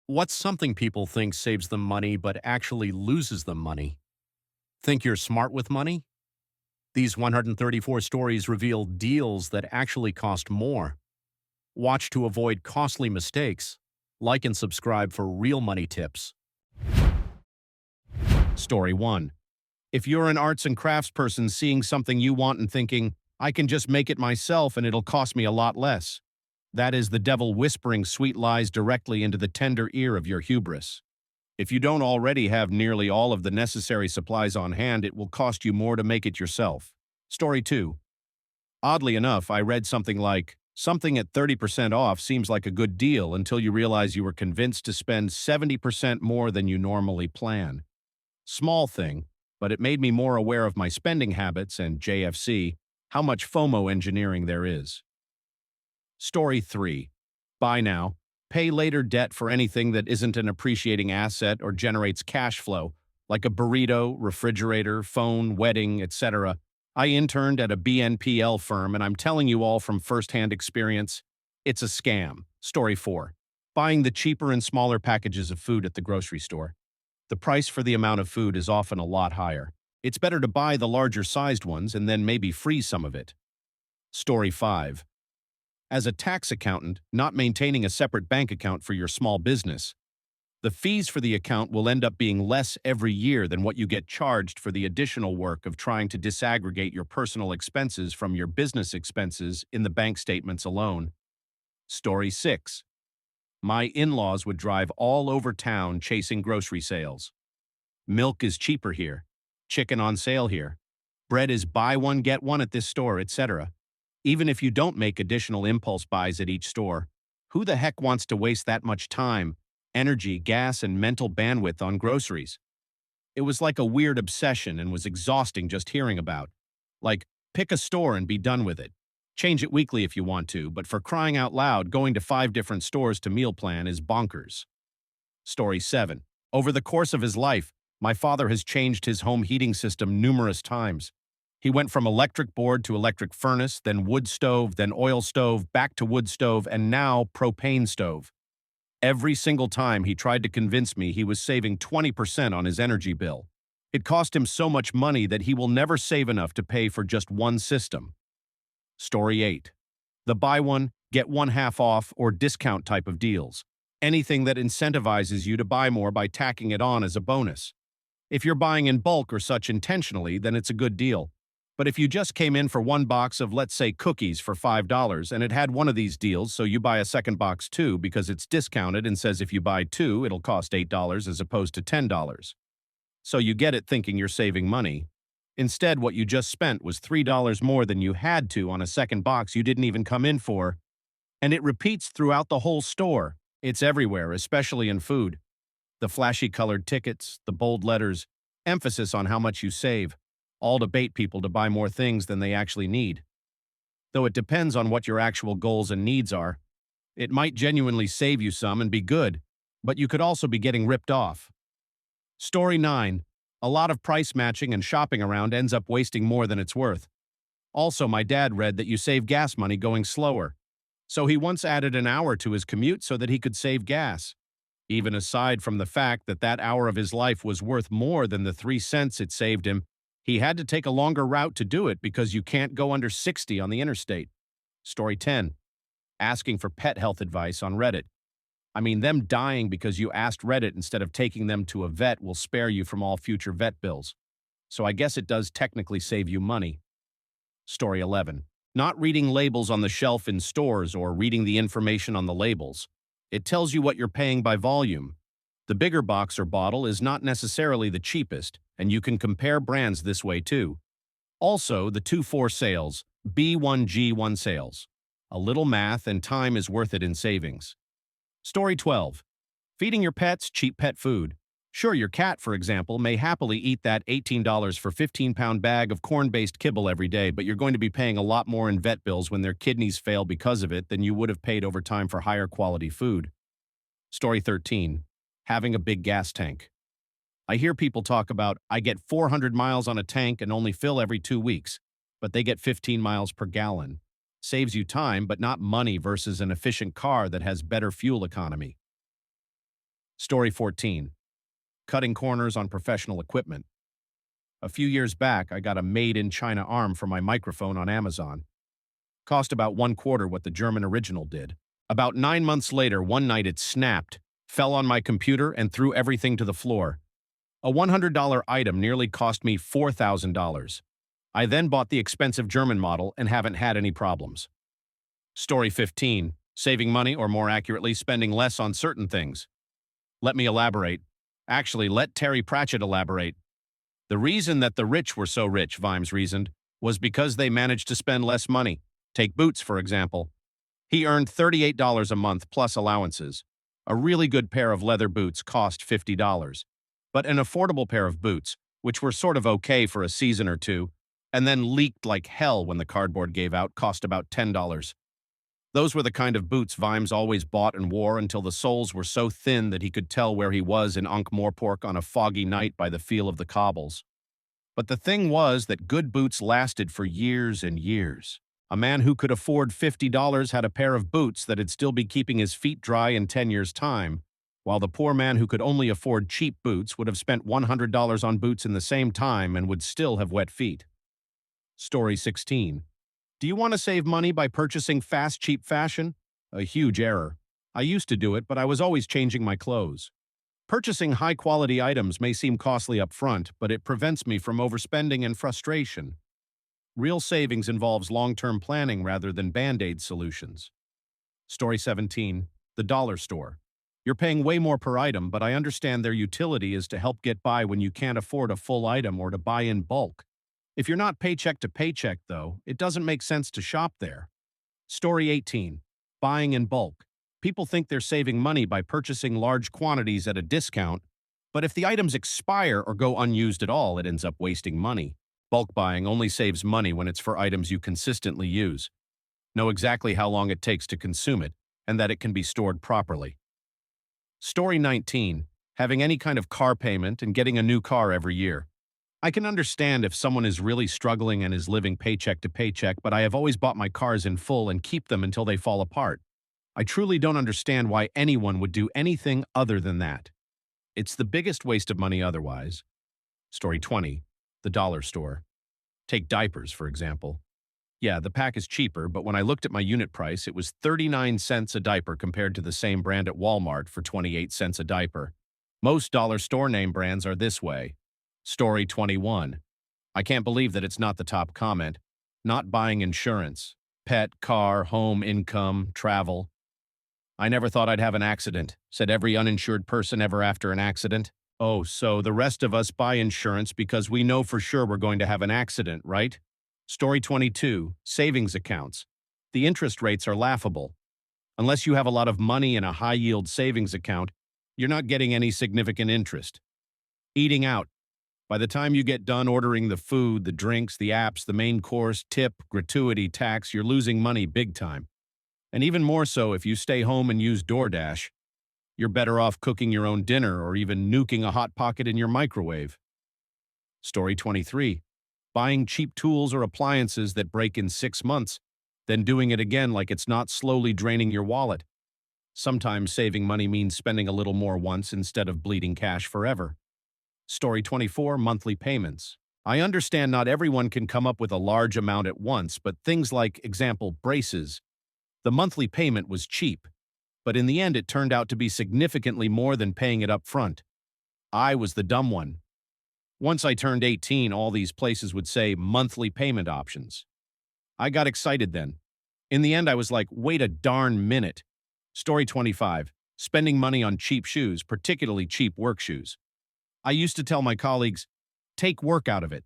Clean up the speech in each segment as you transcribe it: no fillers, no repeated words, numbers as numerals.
What's something people think saves them money but actually loses them money? Think you're smart with money? These 134 stories reveal deals that actually cost more. Watch to avoid costly mistakes. Like and subscribe for real money tips. Story 1. If you're an arts and crafts person seeing something you want and thinking, I can just make it myself and it'll cost me a lot less. That is the devil whispering sweet lies directly into the tender ear of your hubris. If you don't already have nearly all of the necessary supplies on hand, it will cost you more to make it yourself. Story 2. Oddly enough, I read something like, something at 30% off seems like a good deal until you realize you were convinced to spend 70% more than you normally plan. Small thing, but it made me more aware of my spending habits and JFC, how much FOMO engineering there is. Story 3. Buy now, pay later debt for anything that isn't an appreciating asset or generates cash flow, like a burrito, refrigerator, phone, wedding, etc. I interned at a BNPL firm and I'm telling you all from firsthand experience, it's a scam. Story 4. Buying the cheaper and smaller packages of food at the grocery store. The price for the amount of food is often a lot higher. It's better to buy the larger sized ones and then maybe freeze some of it. Story 5. As a tax accountant, not maintaining a separate bank account for your small business. The fees for the account will end up being less every year than what you get charged for the additional work of trying to disaggregate your personal expenses from your business expenses in the bank statements alone. Story 6. My in-laws would drive all over town chasing grocery sales. Milk is cheaper here. Chicken on sale here. Bread is buy one get one at this store, etc. Even if you don't make additional impulse buys at each store, who the heck wants to waste that much time, energy, gas, and mental bandwidth on groceries? It was like a weird obsession and was exhausting just hearing about. Like, pick a store and be done with it. Change it weekly if you want to, but for crying out loud, going to 5 different stores to meal plan is bonkers. Story 7. Over the course of his life, my father has changed his home heating system numerous times. He went from electric board to electric furnace, then wood stove, then oil stove, back to wood stove, and now propane stove. Every single time he tried to convince me he was saving 20% on his energy bill. It cost him so much money that he will never save enough to pay for just one system. Story 8. The buy one, get one half off or discount type of deals. Anything that incentivizes you to buy more by tacking it on as a bonus. If you're buying in bulk or such intentionally, then it's a good deal. But if you just came in for one box of, let's say, cookies for $5 and it had one of these deals, so you buy a second box too because it's discounted and says if you buy two, it'll cost $8 as opposed to $10. So you get it thinking you're saving money. Instead, what you just spent was $3 more than you had to on a second box you didn't even come in for. And it repeats throughout the whole store. It's everywhere, especially in food. The flashy colored tickets, the bold letters, emphasis on how much you save, all to bait people to buy more things than they actually need. Though it depends on what your actual goals and needs are. It might genuinely save you some and be good, but you could also be getting ripped off. Story 9. A lot of price matching and shopping around ends up wasting more than it's worth. Also, my dad read that you save gas money going slower. So he once added an hour to his commute so that he could save gas. Even aside from the fact that that hour of his life was worth more than the 3 cents it saved him, he had to take a longer route to do it because you can't go under 60 on the interstate. Story 10. Asking for pet health advice on Reddit. I mean, them dying because you asked Reddit instead of taking them to a vet will spare you from all future vet bills. So I guess it does technically save you money. Story 11. Not reading labels on the shelf in stores or reading the information on the labels. It tells you what you're paying by volume. The bigger box or bottle is not necessarily the cheapest, and you can compare brands this way too. Also, the 2-4 sales, B1G1 sales. A little math and time is worth it in savings. Story 12. Feeding your pets cheap pet food. Sure, your cat, for example, may happily eat that $18 for 15-pound bag of corn-based kibble every day, but you're going to be paying a lot more in vet bills when their kidneys fail because of it than you would have paid over time for higher quality food. Story 13. Having a big gas tank. I hear people talk about, I get 400 miles on a tank and only fill every 2 weeks, but they get 15 miles per gallon. Saves you time, but not money versus an efficient car that has better fuel economy. Story 14. Cutting corners on professional equipment. A few years back, I got a made-in-China arm for my microphone on Amazon. Cost about 1/4 what the German original did. About 9 months later, one night it snapped, fell on my computer, and threw everything to the floor. A $100 item nearly cost me $4,000. I then bought the expensive German model and haven't had any problems. Story 15. Saving money, or more accurately, spending less on certain things. Let me elaborate. Actually, let Terry Pratchett elaborate. The reason that the rich were so rich, Vimes reasoned, was because they managed to spend less money. Take Boots, for example. He earned $38 a month plus allowances. A really good pair of leather boots cost $50. But an affordable pair of boots, which were sort of okay for a season or two, and then leaked like hell when the cardboard gave out, cost about $10. Those were the kind of boots Vimes always bought and wore until the soles were so thin that he could tell where he was in Ankh-Morpork on a foggy night by the feel of the cobbles. But the thing was that good boots lasted for years and years. A man who could afford $50 had a pair of boots that'd still be keeping his feet dry in 10 years' time, while the poor man who could only afford cheap boots would have spent $100 on boots in the same time and would still have wet feet. Story 16. Do you want to save money by purchasing fast, cheap fashion? A huge error. I used to do it, but I was always changing my clothes. Purchasing high-quality items may seem costly up front, but it prevents me from overspending and frustration. Real savings involves long-term planning rather than Band-Aid solutions. Story 17. The dollar store. You're paying way more per item, but I understand their utility is to help get by when you can't afford a full item or to buy in bulk. If you're not paycheck to paycheck, though, it doesn't make sense to shop there. Story 18. Buying in bulk. People think they're saving money by purchasing large quantities at a discount, but if the items expire or go unused at all, it ends up wasting money. Bulk buying only saves money when it's for items you consistently use. Know exactly how long it takes to consume it, and that it can be stored properly. Story 19. Having any kind of car payment and getting a new car every year. I can understand if someone is really struggling and is living paycheck to paycheck, but I have always bought my cars in full and keep them until they fall apart. I truly don't understand why anyone would do anything other than that. It's the biggest waste of money otherwise. Story 20. The dollar store. Take diapers, for example. Yeah, the pack is cheaper, but when I looked at my unit price, it was 39 cents a diaper compared to the same brand at Walmart for 28 cents a diaper. Most dollar store name brands are this way. Story 21. I can't believe that it's not the top comment. Not buying insurance. Pet, car, home, income, travel. I never thought I'd have an accident, said every uninsured person ever after an accident. Oh, so the rest of us buy insurance because we know for sure we're going to have an accident, right? Story 22. Savings accounts. The interest rates are laughable. Unless you have a lot of money in a high-yield savings account, you're not getting any significant interest. Eating out. By the time you get done ordering the food, the drinks, the apps, the main course, tip, gratuity, tax, you're losing money big time. And even more so if you stay home and use DoorDash. You're better off cooking your own dinner or even nuking a Hot Pocket in your microwave. Story 23. Buying cheap tools or appliances that break in 6 months, then doing it again like it's not slowly draining your wallet. Sometimes saving money means spending a little more once instead of bleeding cash forever. Story 24. Monthly payments. I understand not everyone can come up with a large amount at once, but things like, example, braces. The monthly payment was cheap, but in the end it turned out to be significantly more than paying it up front. I was the dumb one. Once I turned 18, all these places would say monthly payment options. I got excited then. In the end, I was like, wait a darn minute. Story 25. Spending money on cheap shoes, particularly cheap work shoes. I used to tell my colleagues, take work out of it.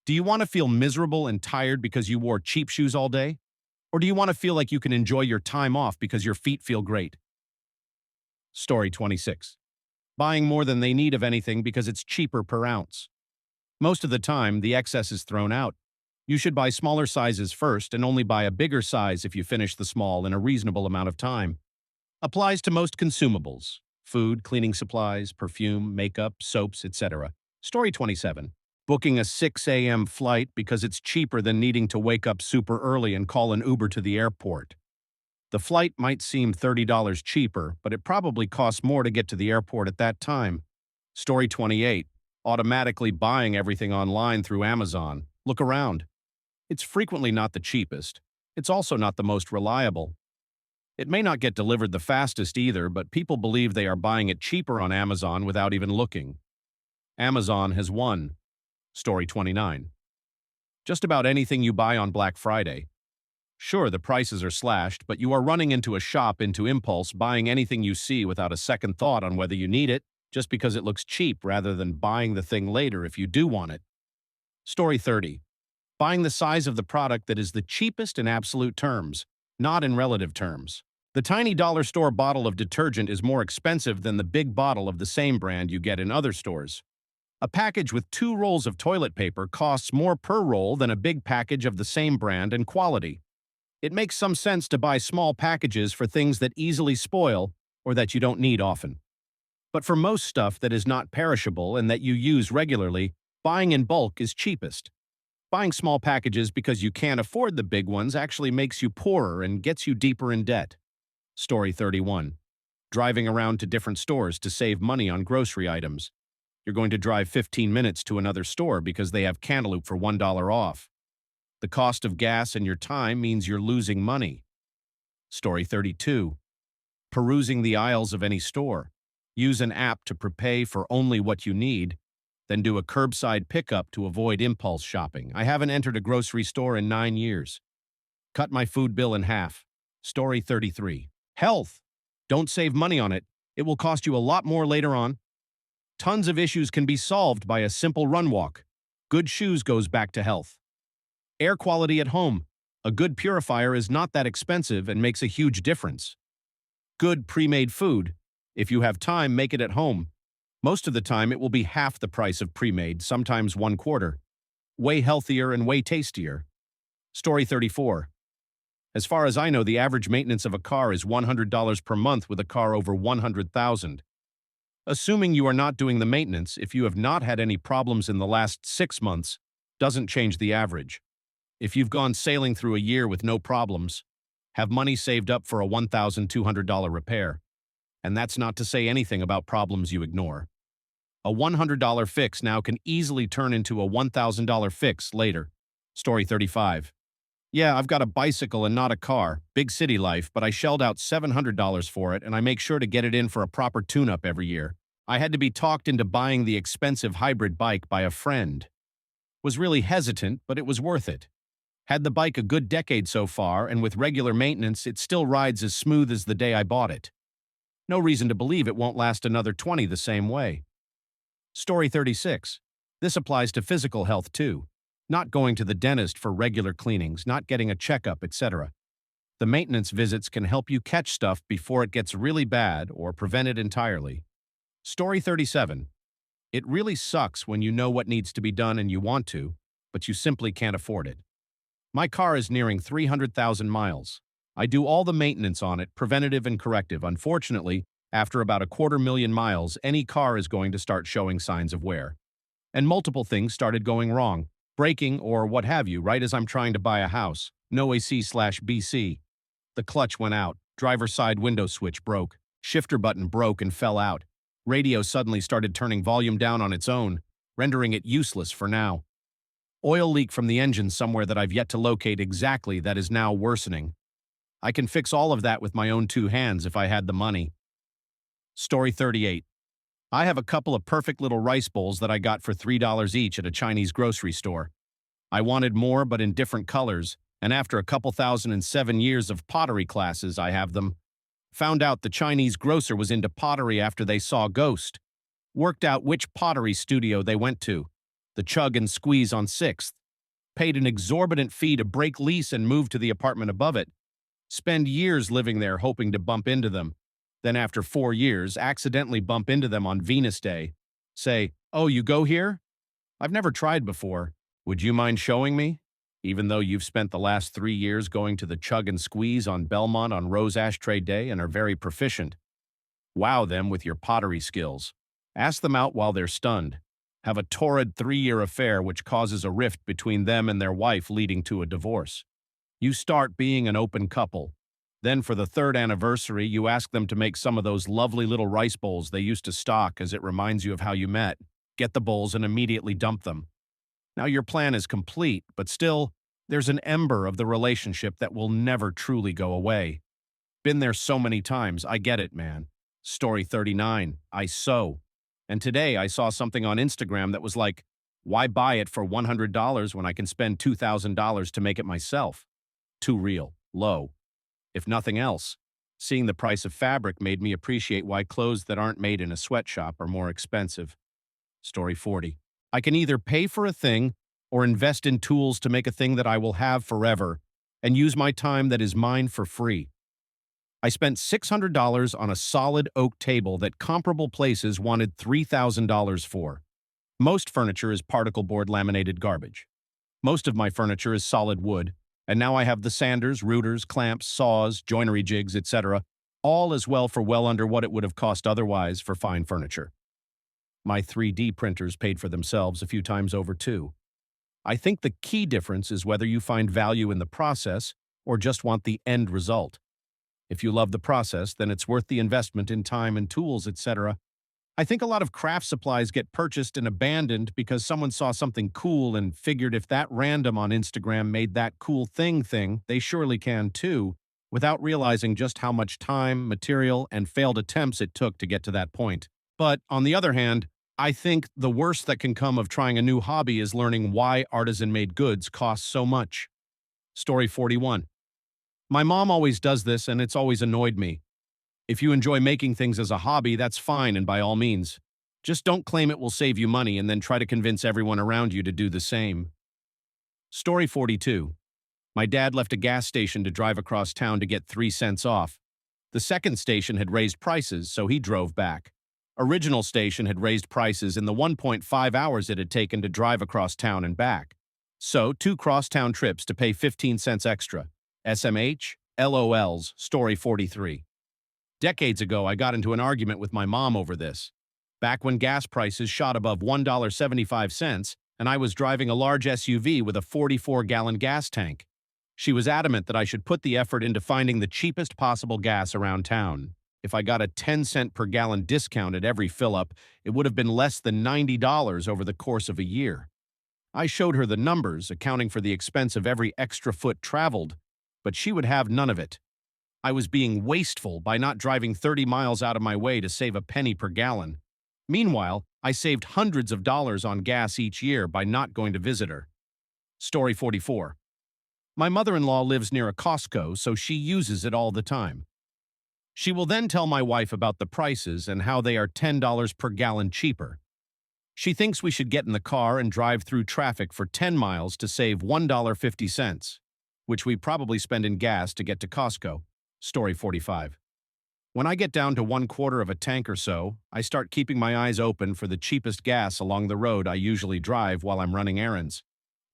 Do you want to feel miserable and tired because you wore cheap shoes all day? Or do you want to feel like you can enjoy your time off because your feet feel great? Story 26. Buying more than they need of anything because it's cheaper per ounce. Most of the time, the excess is thrown out. You should buy smaller sizes first and only buy a bigger size if you finish the small in a reasonable amount of time. Applies to most consumables: food, cleaning supplies, perfume, makeup, soaps, etc. Story 27. Booking a 6 a.m. flight because it's cheaper than needing to wake up super early and call an Uber to the airport. The flight might seem $30 cheaper, but it probably costs more to get to the airport at that time. Story 28. Automatically buying everything online through Amazon. Look around. It's frequently not the cheapest. It's also not the most reliable. It may not get delivered the fastest either, but people believe they are buying it cheaper on Amazon without even looking. Amazon has won. Story 29. Just about anything you buy on Black Friday. Sure, the prices are slashed, but you are running into a shop into impulse, buying anything you see without a second thought on whether you need it, just because it looks cheap rather than buying the thing later if you do want it. Story 30. Buying the size of the product that is the cheapest in absolute terms, not in relative terms. The tiny dollar store bottle of detergent is more expensive than the big bottle of the same brand you get in other stores. A package with 2 rolls of toilet paper costs more per roll than a big package of the same brand and quality. It makes some sense to buy small packages for things that easily spoil or that you don't need often. But for most stuff that is not perishable and that you use regularly, buying in bulk is cheapest. Buying small packages because you can't afford the big ones actually makes you poorer and gets you deeper in debt. Story 31. Driving around to different stores to save money on grocery items. You're going to drive 15 minutes to another store because they have cantaloupe for $1 off. The cost of gas and your time means you're losing money. Story 32. Perusing the aisles of any store. Use an app to prepay for only what you need, then do a curbside pickup to avoid impulse shopping. I haven't entered a grocery store in 9 years. Cut my food bill in half. Story 33. Health. Don't save money on it. It will cost you a lot more later on. Tons of issues can be solved by a simple run walk. Good shoes goes back to health. Air quality at home. A good purifier is not that expensive and makes a huge difference. Good pre-made food. If you have time, make it at home. Most of the time, it will be half the price of pre-made, sometimes 1/4. Way healthier and way tastier. Story 34. As far as I know, the average maintenance of a car is $100 per month with a car over $100,000. Assuming you are not doing the maintenance, if you have not had any problems in the last 6 months, doesn't change the average. If you've gone sailing through a year with no problems, have money saved up for a $1,200 repair. And that's not to say anything about problems you ignore. A $100 fix now can easily turn into a $1,000 fix later. Story 35. Yeah, I've got a bicycle and not a car, big city life, but I shelled out $700 for it and I make sure to get it in for a proper tune-up every year. I had to be talked into buying the expensive hybrid bike by a friend. Was really hesitant, but it was worth it. Had the bike a good decade so far, and with regular maintenance, it still rides as smooth as the day I bought it. No reason to believe it won't last another 20 the same way. Story 36. This applies to physical health too. Not going to the dentist for regular cleanings, not getting a checkup, etc. The maintenance visits can help you catch stuff before it gets really bad or prevent it entirely. Story 37. It really sucks when you know what needs to be done and you want to, but you simply can't afford it. My car is nearing 300,000 miles. I do all the maintenance on it, preventative and corrective. Unfortunately, after about 250,000 miles, any car is going to start showing signs of wear. And multiple things started going wrong, braking or what have you, right as I'm trying to buy a house. No AC/BC. The clutch went out, driver's side window switch broke, shifter button broke and fell out. Radio suddenly started turning volume down on its own, rendering it useless for now. Oil leak from the engine somewhere that I've yet to locate exactly that is now worsening. I can fix all of that with my own 2 hands if I had the money. Story 38. I have a couple of perfect little rice bowls that I got for $3 each at a Chinese grocery store. I wanted more but in different colors, and after a couple 1,007 years of pottery classes, I have them. Found out the Chinese grocer was into pottery after they saw Ghost. Worked out which pottery studio they went to. The Chug and Squeeze on 6th. Paid an exorbitant fee to break lease and move to the apartment above it. Spend years living there hoping to bump into them. Then after 4 years, accidentally bump into them on Venus Day. Say, "Oh, you go here? I've never tried before. Would you mind showing me?" Even though you've spent the last 3 years going to the Chug and Squeeze on Belmont on Rose Ashtray Day and are very proficient. Wow them with your pottery skills. Ask them out while they're stunned. Have a torrid 3-year affair which causes a rift between them and their wife leading to a divorce. You start being an open couple. Then for the third anniversary, you ask them to make some of those lovely little rice bowls they used to stock as it reminds you of how you met. Get the bowls and immediately dump them. Now your plan is complete, but still, there's an ember of the relationship that will never truly go away. Been there so many times, I get it, man. Story 39, I sew. And today I saw something on Instagram that was like, why buy it for $100 when I can spend $2,000 to make it myself? Too real, low. If nothing else, seeing the price of fabric made me appreciate why clothes that aren't made in a sweatshop are more expensive. Story 40. I can either pay for a thing or invest in tools to make a thing that I will have forever and use my time that is mine for free. I spent $600 on a solid oak table that comparable places wanted $3,000 for. Most furniture is particle board laminated garbage. Most of my furniture is solid wood, and now I have the sanders, routers, clamps, saws, joinery jigs, etc., all as well for well under what it would have cost otherwise for fine furniture. My 3D printers paid for themselves a few times over too. I think the key difference is whether you find value in the process or just want the end result. If you love the process, then it's worth the investment in time and tools, etc. I think a lot of craft supplies get purchased and abandoned because someone saw something cool and figured if that random on Instagram made that cool thing, they surely can too, without realizing just how much time, material, and failed attempts it took to get to that point. But on the other hand, I think the worst that can come of trying a new hobby is learning why artisan-made goods cost so much. Story 41. My mom always does this, and it's always annoyed me. If you enjoy making things as a hobby, that's fine, and by all means. Just don't claim it will save you money and then try to convince everyone around you to do the same. Story 42. My dad left a gas station to drive across town to get 3 cents off. The second station had raised prices, so he drove back. Original station had raised prices in the 1.5 hours it had taken to drive across town and back. So, 2 cross-town trips to pay 15 cents extra. SMH, LOLs, Story 43. Decades ago, I got into an argument with my mom over this. Back when gas prices shot above $1.75, and I was driving a large SUV with a 44-gallon gas tank. She was adamant that I should put the effort into finding the cheapest possible gas around town. If I got a 10-cent per gallon discount at every fill-up, it would have been less than $90 over the course of a year. I showed her the numbers, accounting for the expense of every extra foot traveled, but she would have none of it. I was being wasteful by not driving 30 miles out of my way to save a penny per gallon. Meanwhile, I saved hundreds of dollars on gas each year by not going to visit her. Story 44. My mother-in-law lives near a Costco, so she uses it all the time. She will then tell my wife about the prices and how they are $10 per gallon cheaper. She thinks we should get in the car and drive through traffic for 10 miles to save $1.50, which we probably spend in gas to get to Costco. Story 45. When I get down to 1/4 of a tank or so, I start keeping my eyes open for the cheapest gas along the road I usually drive while I'm running errands.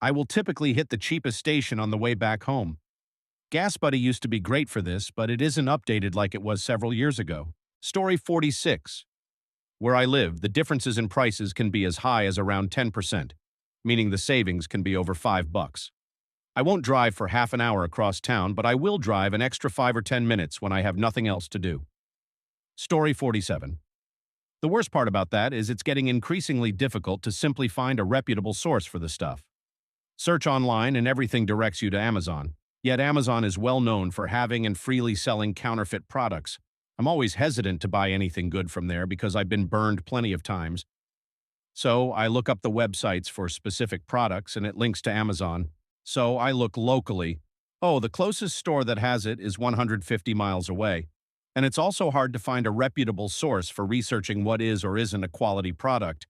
I will typically hit the cheapest station on the way back home. GasBuddy used to be great for this, but it isn't updated like it was several years ago. Story 46. Where I live, the differences in prices can be as high as around 10%, meaning the savings can be over $5. I won't drive for half an hour across town, but I will drive an extra 5 or 10 minutes when I have nothing else to do. Story 47. The worst part about that is it's getting increasingly difficult to simply find a reputable source for the stuff. Search online and everything directs you to Amazon. Yet Amazon is well known for having and freely selling counterfeit products. I'm always hesitant to buy anything good from there because I've been burned plenty of times. So I look up the websites for specific products and it links to Amazon. So I look locally. Oh, the closest store that has it is 150 miles away. And it's also hard to find a reputable source for researching what is or isn't a quality product.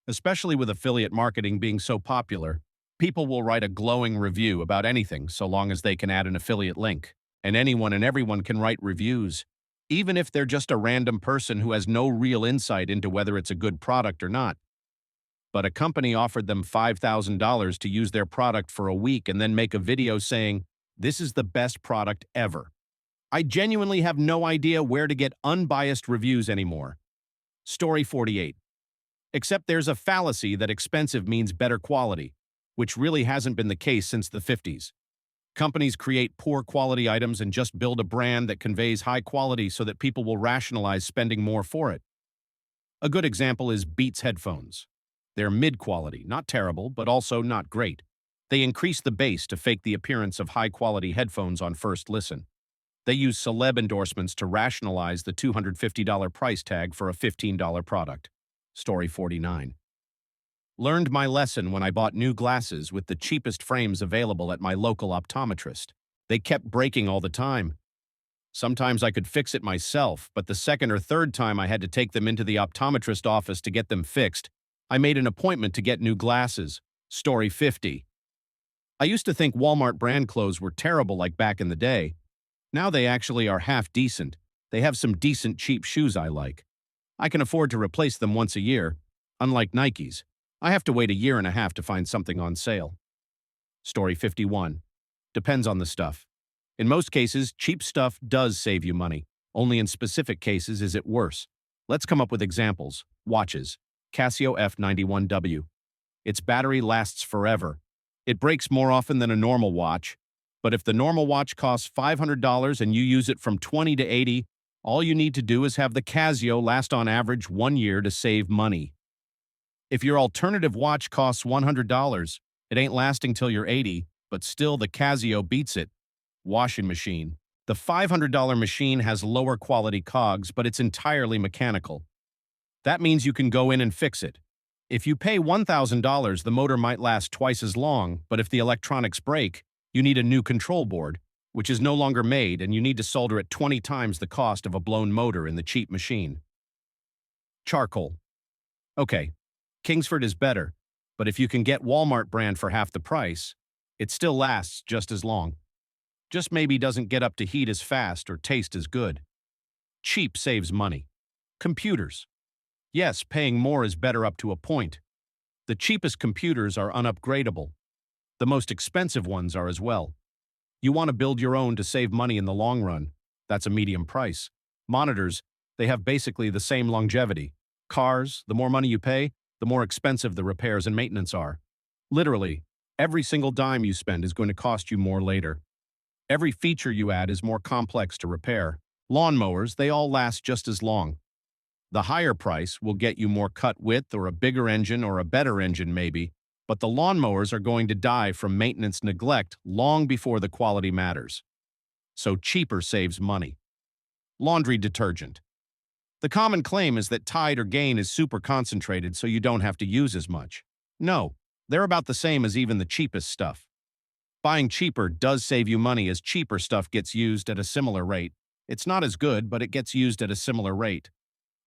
Especially with affiliate marketing being so popular, people will write a glowing review about anything so long as they can add an affiliate link. And anyone and everyone can write reviews, even if they're just a random person who has no real insight into whether it's a good product or not. But a company offered them $5,000 to use their product for a week and then make a video saying, "This is the best product ever." I genuinely have no idea where to get unbiased reviews anymore. Story 48. Except there's a fallacy that expensive means better quality, which really hasn't been the case since the 50s. Companies create poor quality items and just build a brand that conveys high quality so that people will rationalize spending more for it. A good example is Beats headphones. They're mid-quality, not terrible, but also not great. They increase the bass to fake the appearance of high-quality headphones on first listen. They use celeb endorsements to rationalize the $250 price tag for a $15 product. Story 49. Learned my lesson when I bought new glasses with the cheapest frames available at my local optometrist. They kept breaking all the time. Sometimes I could fix it myself, but the second or third time I had to take them into the optometrist office to get them fixed, I made an appointment to get new glasses. Story 50. I used to think Walmart brand clothes were terrible like back in the day. Now they actually are half decent. They have some decent cheap shoes I like. I can afford to replace them once a year. Unlike Nikes, I have to wait a year and a half to find something on sale. Story 51. Depends on the stuff. In most cases, cheap stuff does save you money. Only in specific cases is it worse. Let's come up with examples. Watches. Casio F91W. Its battery lasts forever. It breaks more often than a normal watch, but if the normal watch costs $500 and you use it from 20 to 80, all you need to do is have the Casio last on average 1 year to save money. If your alternative watch costs $100, it ain't lasting till you're 80, but still the Casio beats it. Washing machine. The $500 machine has lower quality cogs, but it's entirely mechanical. That means you can go in and fix it. If you pay $1,000, the motor might last twice as long, but if the electronics break, you need a new control board, which is no longer made, and you need to solder at 20 times the cost of a blown motor in the cheap machine. Charcoal. Okay, Kingsford is better, but if you can get Walmart brand for half the price, it still lasts just as long. Just maybe doesn't get up to heat as fast or taste as good. Cheap saves money. Computers. Yes, paying more is better up to a point. The cheapest computers are unupgradable. The most expensive ones are as well. You want to build your own to save money in the long run. That's a medium price. Monitors, they have basically the same longevity. Cars, the more money you pay, the more expensive the repairs and maintenance are. Literally, every single dime you spend is going to cost you more later. Every feature you add is more complex to repair. Lawnmowers, they all last just as long. The higher price will get you more cut width or a bigger engine or a better engine maybe, but the lawnmowers are going to die from maintenance neglect long before the quality matters. So cheaper saves money. Laundry detergent. The common claim is that Tide or Gain is super concentrated so you don't have to use as much. No, they're about the same as even the cheapest stuff. Buying cheaper does save you money as cheaper stuff gets used at a similar rate. It's not as good, but it gets used at a similar rate.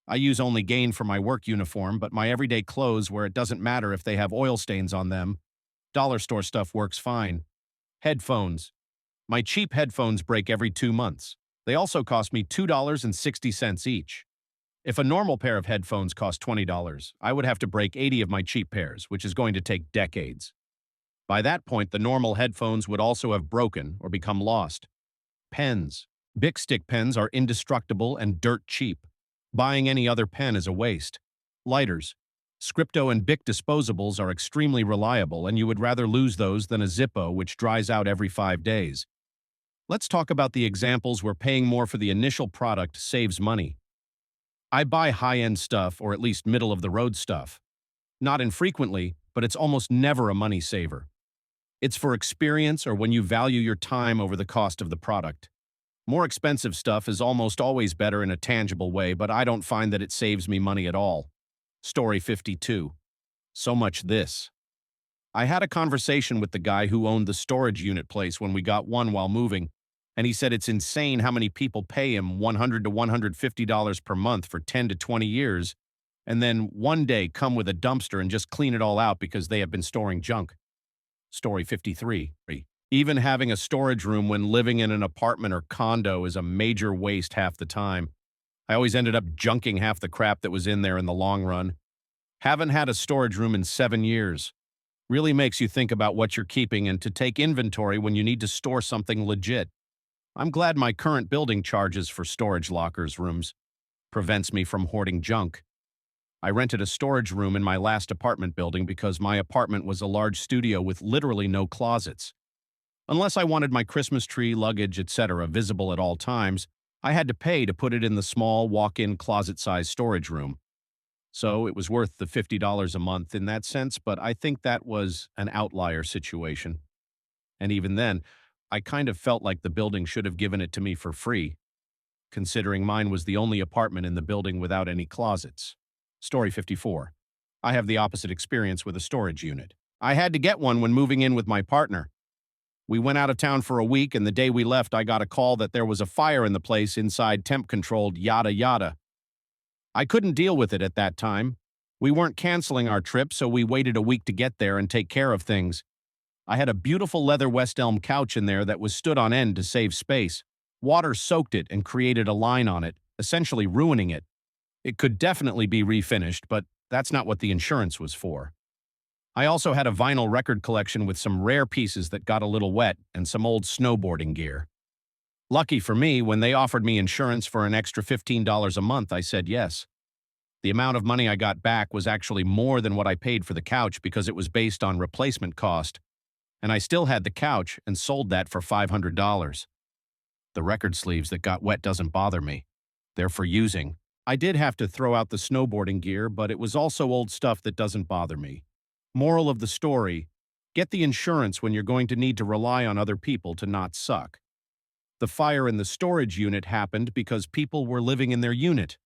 I use only Gain for my work uniform, but my everyday clothes where it doesn't matter if they have oil stains on them, dollar store stuff works fine. Headphones. My cheap headphones break every 2 months. They also cost me $2.60 each. If a normal pair of headphones cost $20, I would have to break 80 of my cheap pairs, which is going to take decades. By that point, the normal headphones would also have broken or become lost. Pens. Bic stick pens are indestructible and dirt cheap. Buying any other pen is a waste. Lighters. Scripto and Bic disposables are extremely reliable, and you would rather lose those than a Zippo, which dries out every 5 days. Let's talk about the examples where paying more for the initial product saves money. I buy high-end stuff, or at least middle-of-the-road stuff. Not infrequently, but it's almost never a money saver. It's for experience or when you value your time over the cost of the product. More expensive stuff is almost always better in a tangible way, but I don't find that it saves me money at all. Story 52. So much this. I had a conversation with the guy who owned the storage unit place when we got one while moving, and he said it's insane how many people pay him $100 to $150 per month for 10 to 20 years, and then one day come with a dumpster and just clean it all out because they have been storing junk. Story 53. Even having a storage room when living in an apartment or condo is a major waste half the time. I always ended up junking half the crap that was in there in the long run. Haven't had a storage room in 7 years. Really makes you think about what you're keeping and to take inventory when you need to store something legit. I'm glad my current building charges for storage lockers rooms. Prevents me from hoarding junk. I rented a storage room in my last apartment building because my apartment was a large studio with literally no closets. Unless I wanted my Christmas tree, luggage, etc. visible at all times, I had to pay to put it in the small walk-in closet-sized storage room. So it was worth the $50 a month in that sense, but I think that was an outlier situation. And even then, I kind of felt like the building should have given it to me for free, considering mine was the only apartment in the building without any closets. Story 54. I have the opposite experience with a storage unit. I had to get one when moving in with my partner. We went out of town for a week, and the day we left, I got a call that there was a fire in the place inside temp-controlled yada yada. I couldn't deal with it at that time. We weren't canceling our trip, so we waited a week to get there and take care of things. I had a beautiful leather West Elm couch in there that was stood on end to save space. Water soaked it and created a line on it, essentially ruining it. It could definitely be refinished, but that's not what the insurance was for. I also had a vinyl record collection with some rare pieces that got a little wet and some old snowboarding gear. Lucky for me, when they offered me insurance for an extra $15 a month, I said yes. The amount of money I got back was actually more than what I paid for the couch because it was based on replacement cost, and I still had the couch and sold that for $500. The record sleeves that got wet doesn't bother me. They're for using. I did have to throw out the snowboarding gear, but it was also old stuff that doesn't bother me. Moral of the story: get the insurance when you're going to need to rely on other people to not suck. The fire in the storage unit happened because people were living in their unit.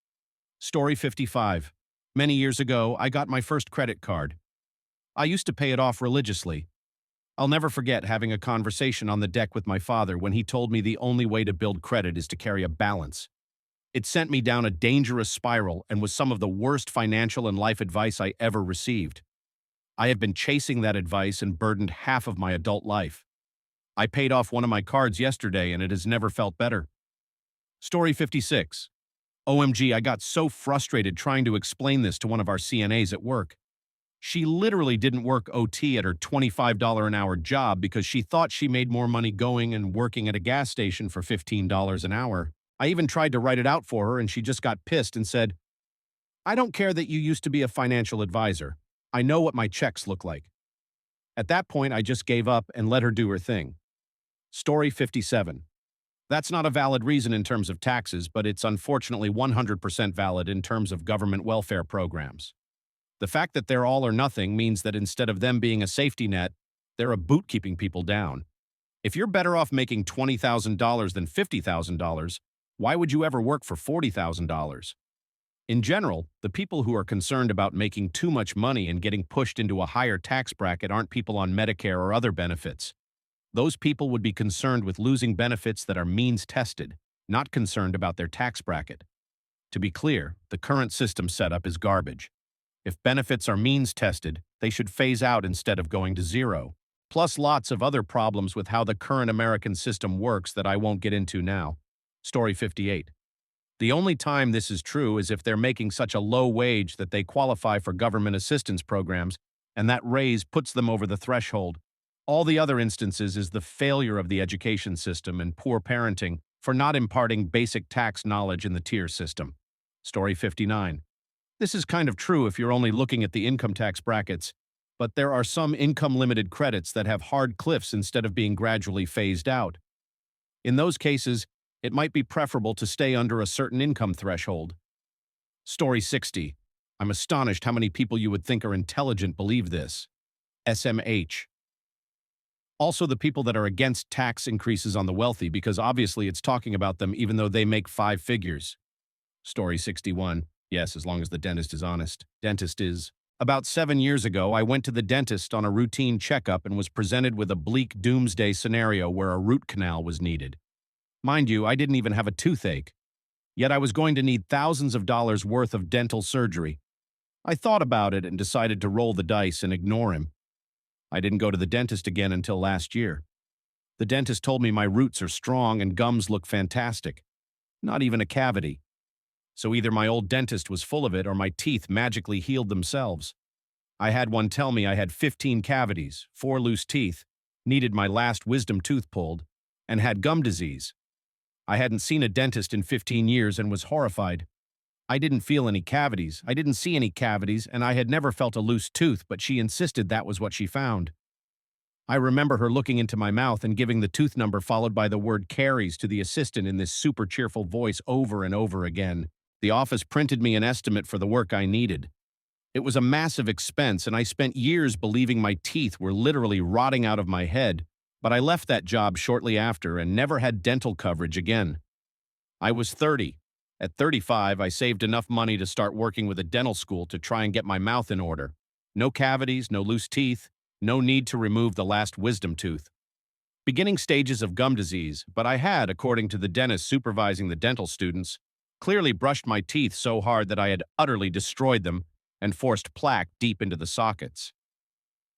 Story 55. Many years ago, I got my first credit card. I used to pay it off religiously. I'll never forget having a conversation on the deck with my father when he told me the only way to build credit is to carry a balance. It sent me down a dangerous spiral and was some of the worst financial and life advice I ever received. I have been chasing that advice and burdened half of my adult life. I paid off one of my cards yesterday and it has never felt better. Story 56. OMG, I got so frustrated trying to explain this to one of our CNAs at work. She literally didn't work OT at her $25 an hour job because she thought she made more money going and working at a gas station for $15 an hour. I even tried to write it out for her and she just got pissed and said, "I don't care that you used to be a financial advisor. I know what my checks look like." At that point, I just gave up and let her do her thing. Story 57. That's not a valid reason in terms of taxes, but it's unfortunately 100% valid in terms of government welfare programs. The fact that they're all or nothing means that instead of them being a safety net, they're a boot keeping people down. If you're better off making $20,000 than $50,000, why would you ever work for $40,000? In general, the people who are concerned about making too much money and getting pushed into a higher tax bracket aren't people on Medicare or other benefits. Those people would be concerned with losing benefits that are means-tested, not concerned about their tax bracket. To be clear, the current system setup is garbage. If benefits are means-tested, they should phase out instead of going to zero. Plus lots of other problems with how the current American system works that I won't get into now. Story 58. The only time this is true is if they're making such a low wage that they qualify for government assistance programs, and that raise puts them over the threshold. All the other instances is the failure of the education system and poor parenting for not imparting basic tax knowledge in the tier system. Story 59. This is kind of true if you're only looking at the income tax brackets, but there are some income-limited credits that have hard cliffs instead of being gradually phased out. In those cases, it might be preferable to stay under a certain income threshold. Story 60. I'm astonished how many people you would think are intelligent believe this. SMH. Also the people that are against tax increases on the wealthy because obviously it's talking about them even though they make 5 figures. Story 61. Yes, as long as the dentist is honest. Dentist is. About 7 years ago, I went to the dentist on a routine checkup and was presented with a bleak doomsday scenario where a root canal was needed. Mind you, I didn't even have a toothache. Yet I was going to need thousands of dollars worth of dental surgery. I thought about it and decided to roll the dice and ignore him. I didn't go to the dentist again until last year. The dentist told me my roots are strong and gums look fantastic. Not even a cavity. So either my old dentist was full of it or my teeth magically healed themselves. I had one tell me I had 15 cavities, 4 loose teeth, needed my last wisdom tooth pulled, and had gum disease. I hadn't seen a dentist in 15 years and was horrified. I didn't feel any cavities, I didn't see any cavities, and I had never felt a loose tooth, but she insisted that was what she found. I remember her looking into my mouth and giving the tooth number followed by the word caries to the assistant in this super cheerful voice over and over again. The office printed me an estimate for the work I needed. It was a massive expense, and I spent years believing my teeth were literally rotting out of my head, but I left that job shortly after and never had dental coverage again. I was 30. At 35, I saved enough money to start working with a dental school to try and get my mouth in order. No cavities, no loose teeth, no need to remove the last wisdom tooth. Beginning stages of gum disease, but I had, according to the dentist supervising the dental students, clearly brushed my teeth so hard that I had utterly destroyed them and forced plaque deep into the sockets.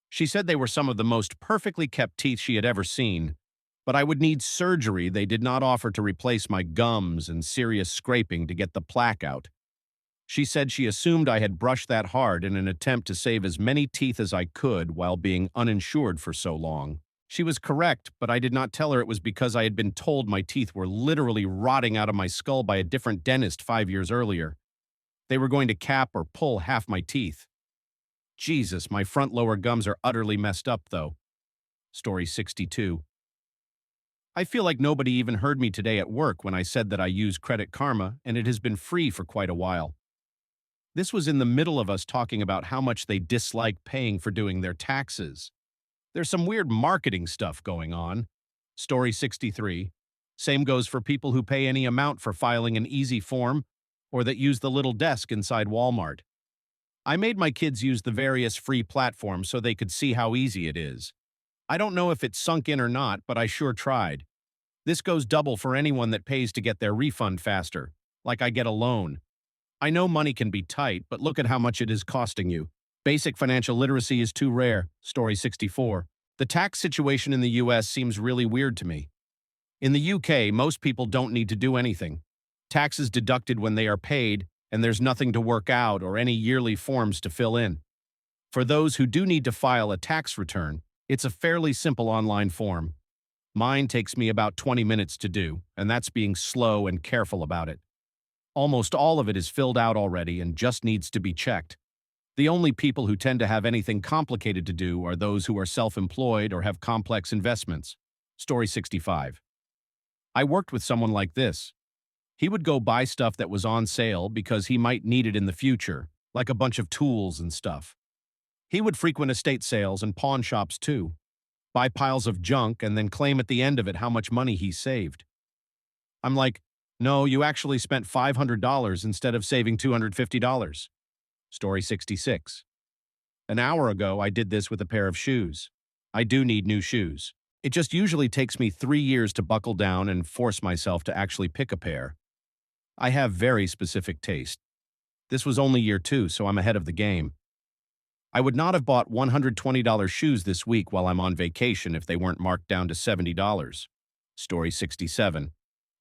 She said they were some of the most perfectly kept teeth she had ever seen, but I would need surgery they did not offer to replace my gums and serious scraping to get the plaque out. She said she assumed I had brushed that hard in an attempt to save as many teeth as I could while being uninsured for so long. She was correct, but I did not tell her it was because I had been told my teeth were literally rotting out of my skull by a different dentist 5 years earlier. They were going to cap or pull half my teeth. Jesus, my front lower gums are utterly messed up, though. Story 62. I feel like nobody even heard me today at work when I said that I use Credit Karma, and it has been free for quite a while. This was in the middle of us talking about how much they dislike paying for doing their taxes. There's some weird marketing stuff going on. Story 63. Same goes for people who pay any amount for filing an easy form or that use the little desk inside Walmart. I made my kids use the various free platforms so they could see how easy it is. I don't know if it's sunk in or not, but I sure tried. This goes double for anyone that pays to get their refund faster, like I get a loan. I know money can be tight, but look at how much it is costing you. Basic financial literacy is too rare. Story 64. The tax situation in the US seems really weird to me. In the UK, most people don't need to do anything. Taxes deducted when they are paid, and there's nothing to work out or any yearly forms to fill in. For those who do need to file a tax return, it's a fairly simple online form. Mine takes me about 20 minutes to do, and that's being slow and careful about it. Almost all of it is filled out already and just needs to be checked. The only people who tend to have anything complicated to do are those who are self-employed or have complex investments. Story 65. I worked with someone like this. He would go buy stuff that was on sale because he might need it in the future, like a bunch of tools and stuff. He would frequent estate sales and pawn shops too, buy piles of junk and then claim at the end of it how much money he saved. I'm like, no, you actually spent $500 instead of saving $250. Story 66. An hour ago, I did this with a pair of shoes. I do need new shoes. It just usually takes me 3 years to buckle down and force myself to actually pick a pair. I have very specific taste. This was only year 2, so I'm ahead of the game. I would not have bought $120 shoes this week while I'm on vacation if they weren't marked down to $70. Story 67.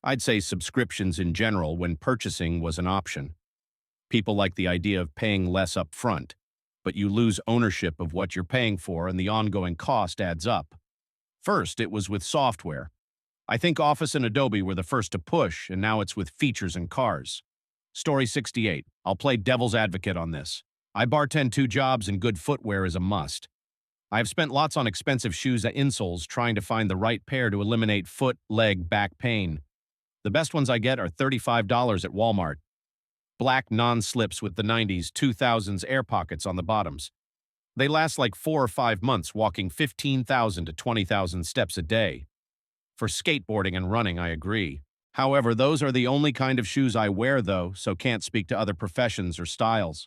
I'd say subscriptions in general when purchasing was an option. People like the idea of paying less up front, but you lose ownership of what you're paying for and the ongoing cost adds up. First, it was with software. I think Office and Adobe were the first to push, and now it's with features and cars. Story 68. I'll play devil's advocate on this. I bartend 2 jobs and good footwear is a must. I have spent lots on expensive shoes at insoles trying to find the right pair to eliminate foot, leg, back pain. The best ones I get are $35 at Walmart. Black non-slips with the 90s, 2000s air pockets on the bottoms. They last like 4 or 5 months, walking 15,000 to 20,000 steps a day. For skateboarding and running, I agree. However, those are the only kind of shoes I wear, though, so can't speak to other professions or styles.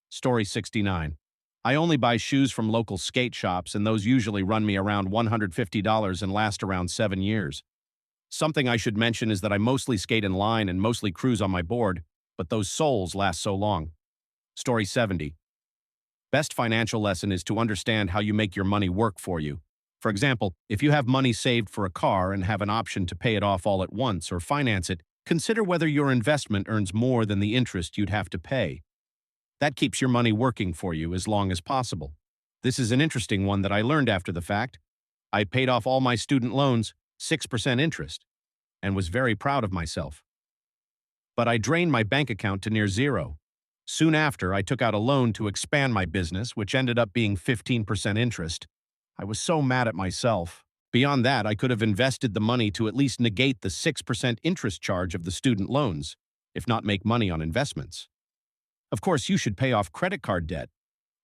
Story 69. I only buy shoes from local skate shops, and those usually run me around $150 and last around 7 years. Something I should mention is that I mostly skate in line and mostly cruise on my board, but those soles last so long. Story 70. Best financial lesson is to understand how you make your money work for you. For example, if you have money saved for a car and have an option to pay it off all at once or finance it, consider whether your investment earns more than the interest you'd have to pay. That keeps your money working for you as long as possible. This is an interesting one that I learned after the fact. I paid off all my student loans, 6% interest, and was very proud of myself. But I drained my bank account to near zero. Soon after, I took out a loan to expand my business, which ended up being 15% interest. I was so mad at myself. Beyond that, I could have invested the money to at least negate the 6% interest charge of the student loans, if not make money on investments. Of course, you should pay off credit card debt,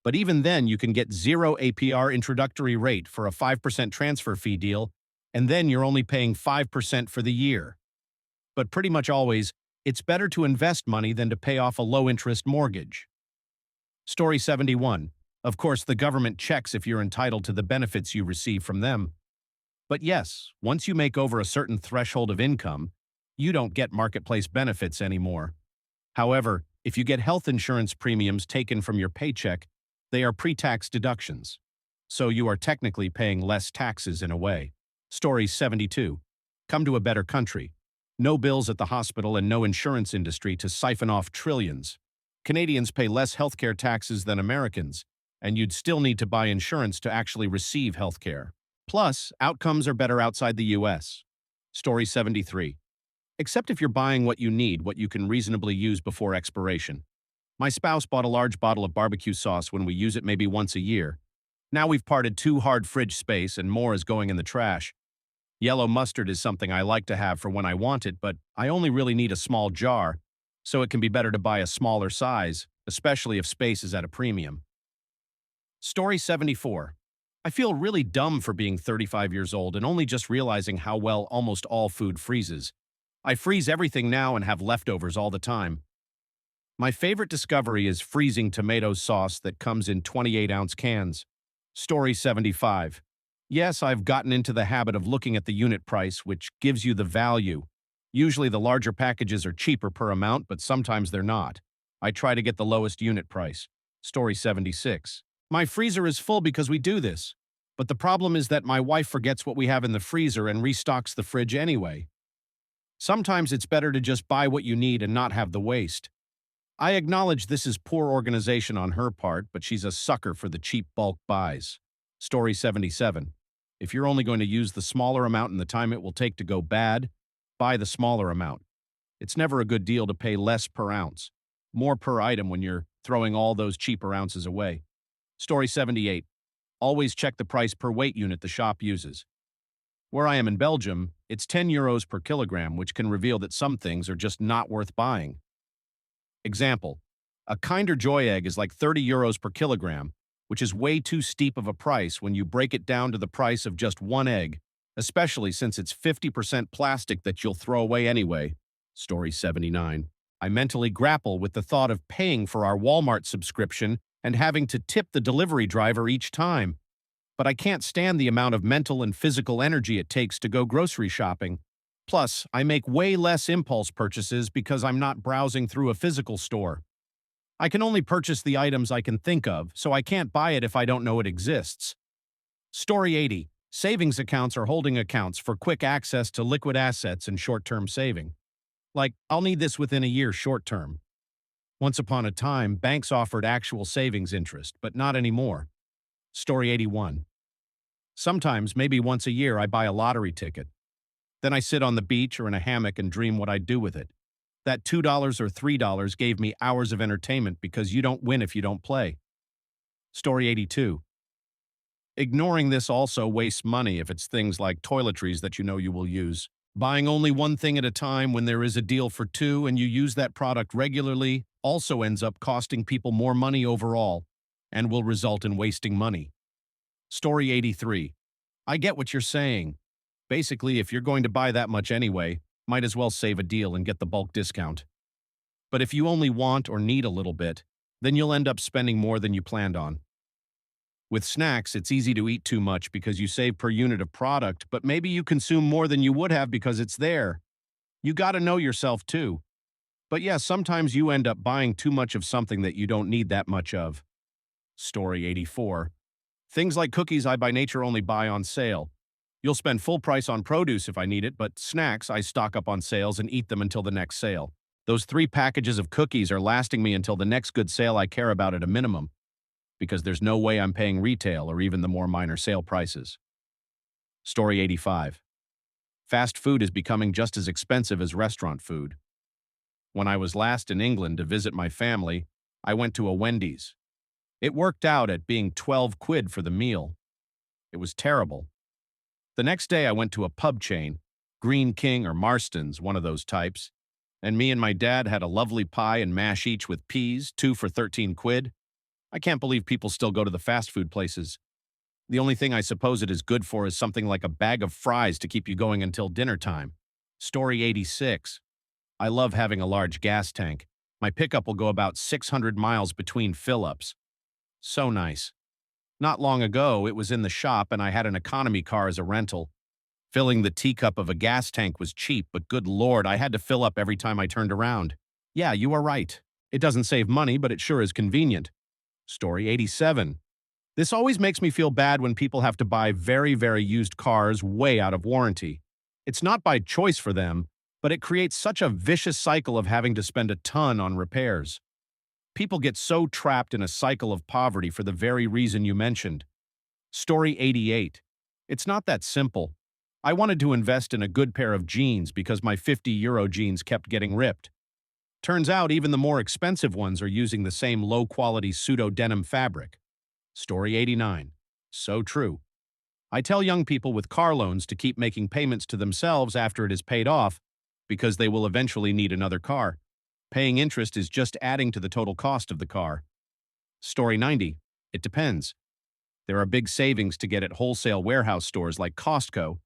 but even then you can get 0 APR introductory rate for a 5% transfer fee deal, and then you're only paying 5% for the year. But pretty much always, it's better to invest money than to pay off a low-interest mortgage. Story 71. Of course, the government checks if you're entitled to the benefits you receive from them. But yes, once you make over a certain threshold of income, you don't get marketplace benefits anymore. However, if you get health insurance premiums taken from your paycheck, they are pre-tax deductions. So you are technically paying less taxes in a way. Story 72. Come to a better country. No bills at the hospital and no insurance industry to siphon off trillions. Canadians pay less healthcare taxes than Americans, and you'd still need to buy insurance to actually receive healthcare. Plus, outcomes are better outside the US. Story 73. Except if you're buying what you need, what you can reasonably use before expiration. My spouse bought a large bottle of barbecue sauce when we use it maybe once a year. Now we've parted too hard fridge space and more is going in the trash. Yellow mustard is something I like to have for when I want it, but I only really need a small jar, so it can be better to buy a smaller size, especially if space is at a premium. Story 74. I feel really dumb for being 35 years old and only just realizing how well almost all food freezes. I freeze everything now and have leftovers all the time. My favorite discovery is freezing tomato sauce that comes in 28-ounce cans. Story 75. Yes, I've gotten into the habit of looking at the unit price, which gives you the value. Usually the larger packages are cheaper per amount, but sometimes they're not. I try to get the lowest unit price. Story 76. My freezer is full because we do this. But the problem is that my wife forgets what we have in the freezer and restocks the fridge anyway. Sometimes it's better to just buy what you need and not have the waste. I acknowledge this is poor organization on her part, but she's a sucker for the cheap bulk buys. Story 77. If you're only going to use the smaller amount in the time it will take to go bad, buy the smaller amount. It's never a good deal to pay less per ounce, more per item when you're throwing all those cheaper ounces away. Story 78. Always check the price per weight unit the shop uses. Where I am in Belgium, it's 10 euros per kilogram, which can reveal that some things are just not worth buying. Example, a Kinder Joy egg is like 30 euros per kilogram, which is way too steep of a price when you break it down to the price of just one egg, especially since it's 50% plastic that you'll throw away anyway. Story 79. I mentally grapple with the thought of paying for our Walmart subscription and having to tip the delivery driver each time. But I can't stand the amount of mental and physical energy it takes to go grocery shopping. Plus, I make way less impulse purchases because I'm not browsing through a physical store. I can only purchase the items I can think of, so I can't buy it if I don't know it exists. Story 80. Savings accounts are holding accounts for quick access to liquid assets and short-term saving. Like, I'll need this within a year short-term. Once upon a time, banks offered actual savings interest, but not anymore. Story 81. Sometimes, maybe once a year, I buy a lottery ticket. Then I sit on the beach or in a hammock and dream what I'd do with it. That $2 or $3 gave me hours of entertainment because you don't win if you don't play. Story 82. Ignoring this also wastes money if it's things like toiletries that you know you will use. Buying only one thing at a time when there is a deal for two and you use that product regularly also ends up costing people more money overall and will result in wasting money. Story 83. I get what you're saying. Basically, if you're going to buy that much anyway, might as well save a deal and get the bulk discount. But if you only want or need a little bit, then you'll end up spending more than you planned on. With snacks, it's easy to eat too much because you save per unit of product, but maybe you consume more than you would have because it's there. You gotta know yourself too. But yeah, sometimes you end up buying too much of something that you don't need that much of. Story 84. Things like cookies I by nature only buy on sale. You'll spend full price on produce if I need it, but snacks I stock up on sales and eat them until the next sale. Those 3 packages of cookies are lasting me until the next good sale I care about at a minimum, because there's no way I'm paying retail or even the more minor sale prices. Story 85. Fast food is becoming just as expensive as restaurant food. When I was last in England to visit my family, I went to a Wendy's. It worked out at being 12 quid for the meal. It was terrible. The next day I went to a pub chain, Green King or Marston's, one of those types, and me and my dad had a lovely pie and mash each with peas, two for 13 quid. I can't believe people still go to the fast food places. The only thing I suppose it is good for is something like a bag of fries to keep you going until dinner time. Story 86. I love having a large gas tank. My pickup will go about 600 miles between fill-ups. So nice. Not long ago, it was in the shop and I had an economy car as a rental. Filling the teacup of a gas tank was cheap, but good lord, I had to fill up every time I turned around. Yeah, you are right. It doesn't save money, but it sure is convenient. Story 87. This always makes me feel bad when people have to buy very, very used cars way out of warranty. It's not by choice for them, but it creates such a vicious cycle of having to spend a ton on repairs. People get so trapped in a cycle of poverty for the very reason you mentioned. Story 88. It's not that simple. I wanted to invest in a good pair of jeans because my €50 jeans kept getting ripped. Turns out even the more expensive ones are using the same low-quality pseudo-denim fabric. Story 89. So true. I tell young people with car loans to keep making payments to themselves after it is paid off because they will eventually need another car. Paying interest is just adding to the total cost of the car. Story 90. It depends. There are big savings to get at wholesale warehouse stores like Costco,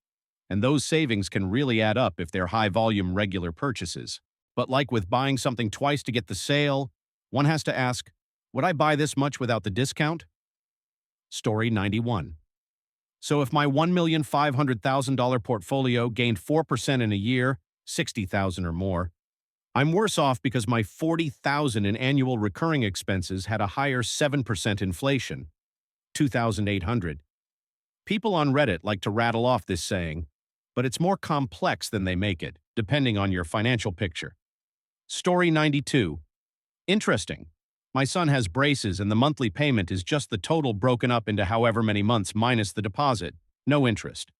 and those savings can really add up if they're high-volume regular purchases. But like with buying something twice to get the sale, one has to ask, would I buy this much without the discount? Story 91. So if my $1,500,000 portfolio gained 4% in a year, 60,000 or more, I'm worse off because my 40,000 in annual recurring expenses had a higher 7% inflation, 2,800. People on Reddit like to rattle off this saying, but it's more complex than they make it, depending on your financial picture. Story 92. Interesting. My son has braces and the monthly payment is just the total broken up into however many months minus the deposit, no interest.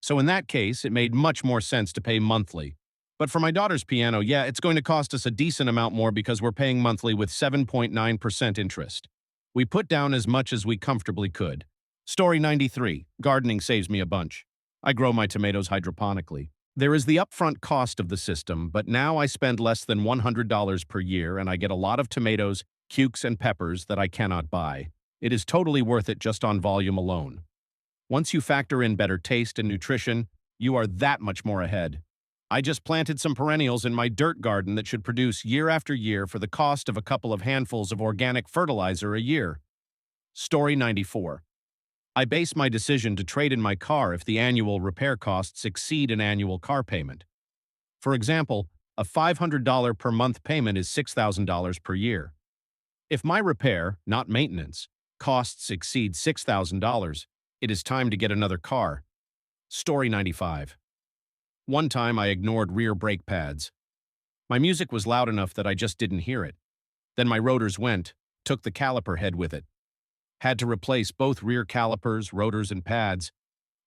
So in that case, it made much more sense to pay monthly. But for my daughter's piano, yeah, it's going to cost us a decent amount more because we're paying monthly with 7.9% interest. We put down as much as we comfortably could. Story 93. Gardening saves me a bunch. I grow my tomatoes hydroponically. There is the upfront cost of the system, but now I spend less than $100 per year and I get a lot of tomatoes, cukes, and peppers that I cannot buy. It is totally worth it just on volume alone. Once you factor in better taste and nutrition, you are that much more ahead. I just planted some perennials in my dirt garden that should produce year after year for the cost of a couple of handfuls of organic fertilizer a year. Story 94. I base my decision to trade in my car if the annual repair costs exceed an annual car payment. For example, a $500 per month payment is $6,000 per year. If my repair, not maintenance, costs exceed $6,000, it is time to get another car. Story 95. One time I ignored rear brake pads. My music was loud enough that I just didn't hear it. Then my rotors went, took the caliper head with it. Had to replace both rear calipers, rotors, and pads.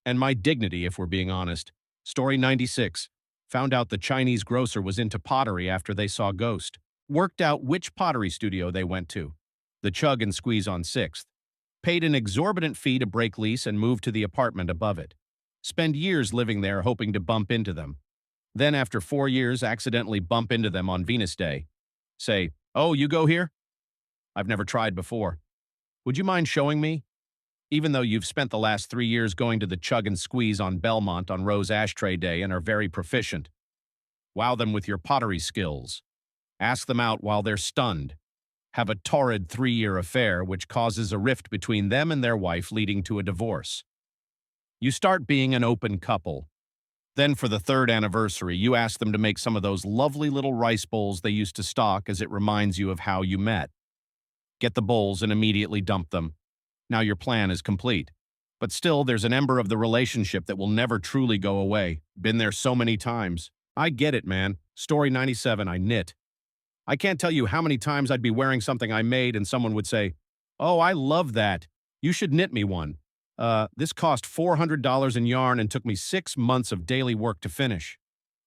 And my dignity, if we're being honest. Story 96. Found out the Chinese grocer was into pottery after they saw Ghost. Worked out which pottery studio they went to. The Chug and Squeeze on 6th. Paid an exorbitant fee to break lease and moved to the apartment above it. Spend years living there hoping to bump into them. Then after 4 years, accidentally bump into them on Venus Day. Say, oh, you go here? I've never tried before. Would you mind showing me? Even though you've spent the last 3 years going to the Chug and Squeeze on Belmont on Rose Ashtray Day and are very proficient. Wow them with your pottery skills. Ask them out while they're stunned. Have a torrid 3-year affair which causes a rift between them and their wife leading to a divorce. You start being an open couple. Then for the 3rd anniversary, you ask them to make some of those lovely little rice bowls they used to stock as it reminds you of how you met. Get the bowls and immediately dump them. Now your plan is complete. But still, there's an ember of the relationship that will never truly go away. Been there so many times. I get it, man. Story 97, I knit. I can't tell you how many times I'd be wearing something I made and someone would say, oh, I love that. You should knit me one. This cost $400 in yarn and took me 6 months of daily work to finish.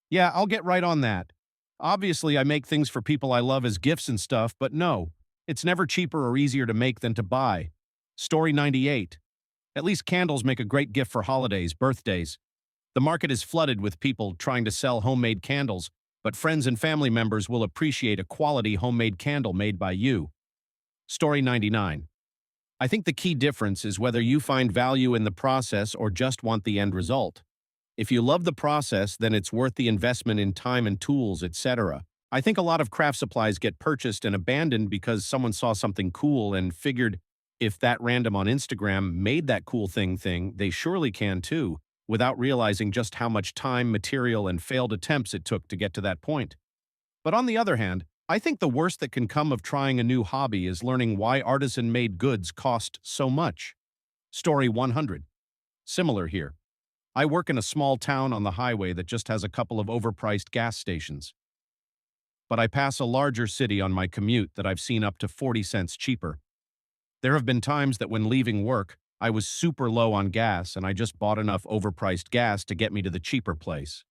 Yeah, I'll get right on that. Obviously, I make things for people I love as gifts and stuff, but no, it's never cheaper or easier to make than to buy. Story 98. At least candles make a great gift for holidays, birthdays. The market is flooded with people trying to sell homemade candles, but friends and family members will appreciate a quality homemade candle made by you. Story 99. I think the key difference is whether you find value in the process or just want the end result. If you love the process, then it's worth the investment in time and tools, etc. I think a lot of craft supplies get purchased and abandoned because someone saw something cool and figured if that random on Instagram made that cool thing, they surely can too, without realizing just how much time, material, and failed attempts it took to get to that point. But on the other hand, I think the worst that can come of trying a new hobby is learning why artisan-made goods cost so much. Story 100. Similar here. I work in a small town on the highway that just has a couple of overpriced gas stations. But I pass a larger city on my commute that I've seen up to 40 cents cheaper. There have been times that when leaving work, I was super low on gas and I just bought enough overpriced gas to get me to the cheaper place.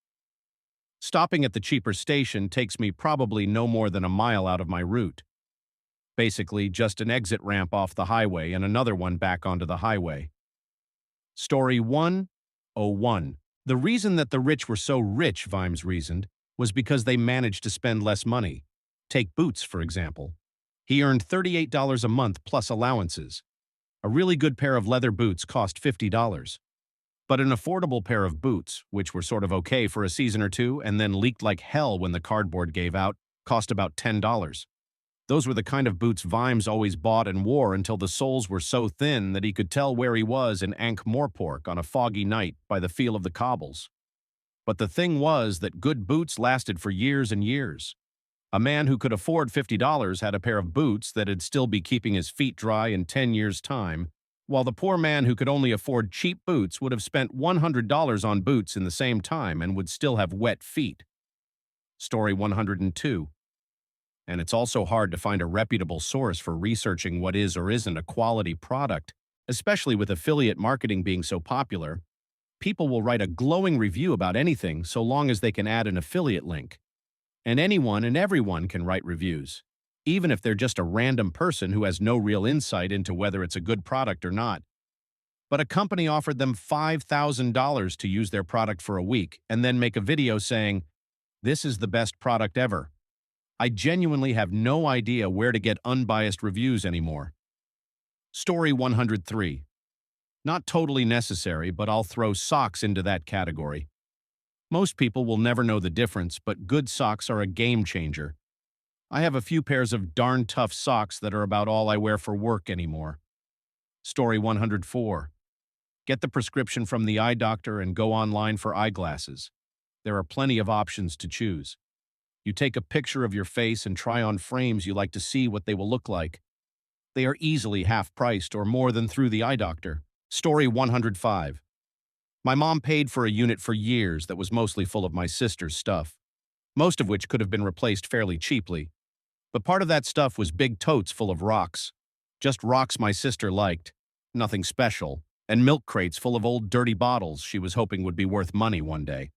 Stopping at the cheaper station takes me probably no more than a mile out of my route. Basically, just an exit ramp off the highway and another one back onto the highway. Story 101. The reason that the rich were so rich, Vimes reasoned, was because they managed to spend less money. Take Boots, for example. He earned $38 a month plus allowances. A really good pair of leather boots cost $50. But an affordable pair of boots, which were sort of okay for a season or two and then leaked like hell when the cardboard gave out, cost about $10. Those were the kind of boots Vimes always bought and wore until the soles were so thin that he could tell where he was in Ankh-Morpork on a foggy night by the feel of the cobbles. But the thing was that good boots lasted for years and years. A man who could afford $50 had a pair of boots that'd still be keeping his feet dry in 10 years' time, while the poor man who could only afford cheap boots would have spent $100 on boots in the same time and would still have wet feet. Story 102. And it's also hard to find a reputable source for researching what is or isn't a quality product, especially with affiliate marketing being so popular. People will write a glowing review about anything so long as they can add an affiliate link. And anyone and everyone can write reviews, even if they're just a random person who has no real insight into whether it's a good product or not. But a company offered them $5,000 to use their product for a week and then make a video saying, "This is the best product ever." I genuinely have no idea where to get unbiased reviews anymore. Story 103. Not totally necessary, but I'll throw socks into that category. Most people will never know the difference, but good socks are a game changer. I have a few pairs of darn tough socks that are about all I wear for work anymore. Story 104. Get the prescription from the eye doctor and go online for eyeglasses. There are plenty of options to choose. You take a picture of your face and try on frames you like to see what they will look like. They are easily half-priced or more than through the eye doctor. Story 105. My mom paid for a unit for years that was mostly full of my sister's stuff, most of which could have been replaced fairly cheaply. But part of that stuff was big totes full of rocks. Just rocks my sister liked, nothing special, and milk crates full of old dirty bottles she was hoping would be worth money one day.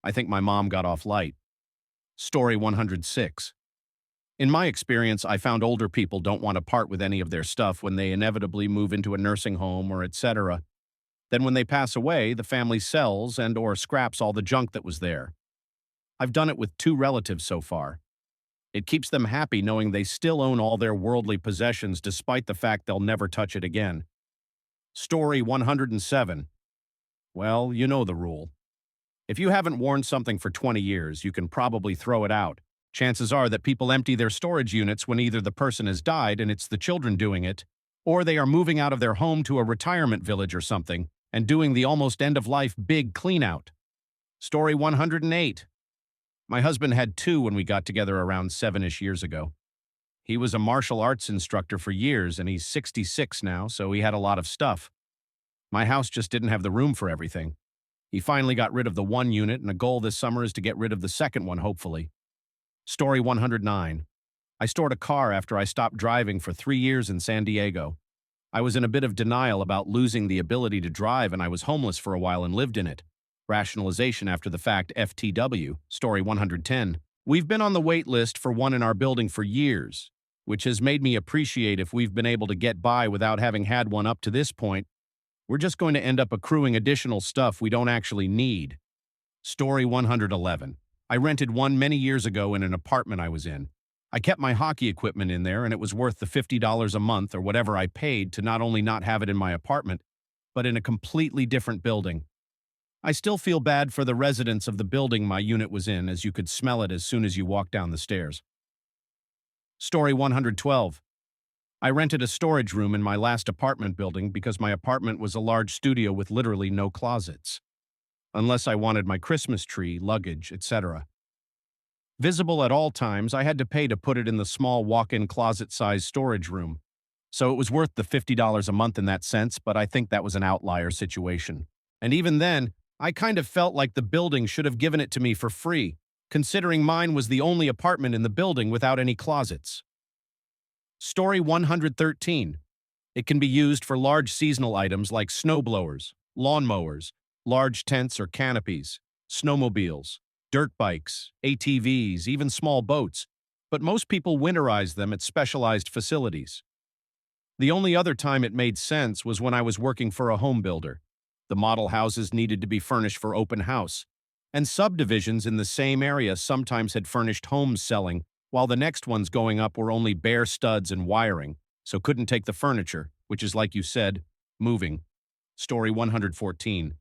I think my mom got off light. Story 106. In my experience, I found older people don't want to part with any of their stuff when they inevitably move into a nursing home or etc. Then when they pass away, the family sells and/or scraps all the junk that was there. I've done it with 2 relatives so far. It keeps them happy knowing they still own all their worldly possessions despite the fact they'll never touch it again. Story 107. Well, you know the rule. If you haven't worn something for 20 years, you can probably throw it out. Chances are that people empty their storage units when either the person has died and it's the children doing it, or they are moving out of their home to a retirement village or something and doing the almost end-of-life big clean-out. Story 108. My husband had 2 when we got together around 7-ish years ago. He was a martial arts instructor for years and he's 66 now, so he had a lot of stuff. My house just didn't have the room for everything. He finally got rid of the 1 unit, and a goal this summer is to get rid of the second one, hopefully. Story 109. I stored a car after I stopped driving for 3 years in San Diego. I was in a bit of denial about losing the ability to drive, and I was homeless for a while and lived in it. Rationalization after the fact, FTW. Story 110. We've been on the wait list for one in our building for years, which has made me appreciate if we've been able to get by without having had one up to this point. We're just going to end up accruing additional stuff we don't actually need. Story 111. I rented one many years ago in an apartment I was in. I kept my hockey equipment in there, and it was worth the $50 a month or whatever I paid to not only not have it in my apartment, but in a completely different building. I still feel bad for the residents of the building my unit was in, as you could smell it as soon as you walked down the stairs. Story 112. I rented a storage room in my last apartment building because my apartment was a large studio with literally no closets, unless I wanted my Christmas tree, luggage, etc. Visible at all times, I had to pay to put it in the small walk-in closet-sized storage room. So it was worth the $50 a month in that sense, but I think that was an outlier situation. And even then, I kind of felt like the building should have given it to me for free, considering mine was the only apartment in the building without any closets. Story 113. It can be used for large seasonal items like snowblowers, lawnmowers, large tents or canopies, snowmobiles, dirt bikes, ATVs, even small boats, but most people winterize them at specialized facilities. The only other time it made sense was when I was working for a home builder. The model houses needed to be furnished for open house, and subdivisions in the same area sometimes had furnished homes selling, while the next ones going up were only bare studs and wiring, so couldn't take the furniture, which is, like you said, moving. Story 114.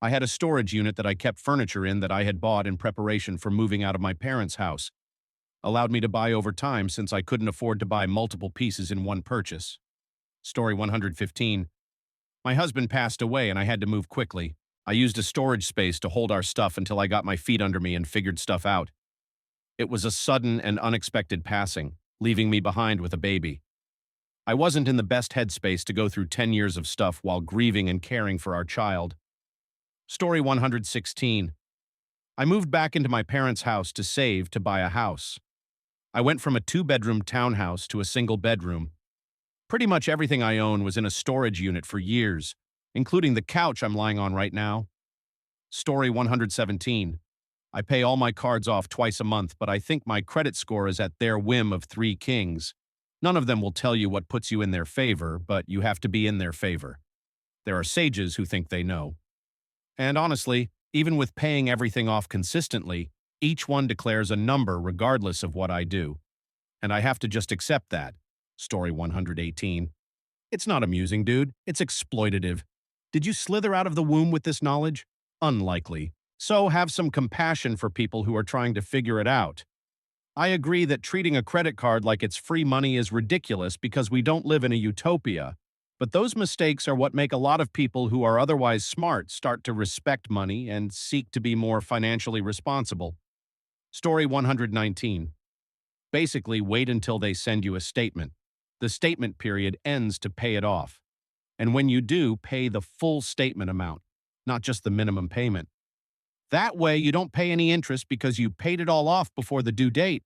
I had a storage unit that I kept furniture in that I had bought in preparation for moving out of my parents' house. Allowed me to buy over time since I couldn't afford to buy multiple pieces in one purchase. Story 115. My husband passed away and I had to move quickly. I used a storage space to hold our stuff until I got my feet under me and figured stuff out. It was a sudden and unexpected passing, leaving me behind with a baby. I wasn't in the best headspace to go through 10 years of stuff while grieving and caring for our child. Story 116. I moved back into my parents' house to save to buy a house. I went from a 2-bedroom townhouse to a single bedroom. Pretty much everything I own was in a storage unit for years, including the couch I'm lying on right now. Story 117. I pay all my cards off twice a month, but I think my credit score is at their whim of 3 kings. None of them will tell you what puts you in their favor, but you have to be in their favor. There are sages who think they know. And honestly, even with paying everything off consistently, each one declares a number regardless of what I do. And I have to just accept that. Story 118. It's not amusing, dude. It's exploitative. Did you slither out of the womb with this knowledge? Unlikely. So have some compassion for people who are trying to figure it out. I agree that treating a credit card like it's free money is ridiculous because we don't live in a utopia. But those mistakes are what make a lot of people who are otherwise smart start to respect money and seek to be more financially responsible. Story 119. Basically, wait until they send you a statement. The statement period ends to pay it off. And when you do, pay the full statement amount, not just the minimum payment. That way, you don't pay any interest because you paid it all off before the due date.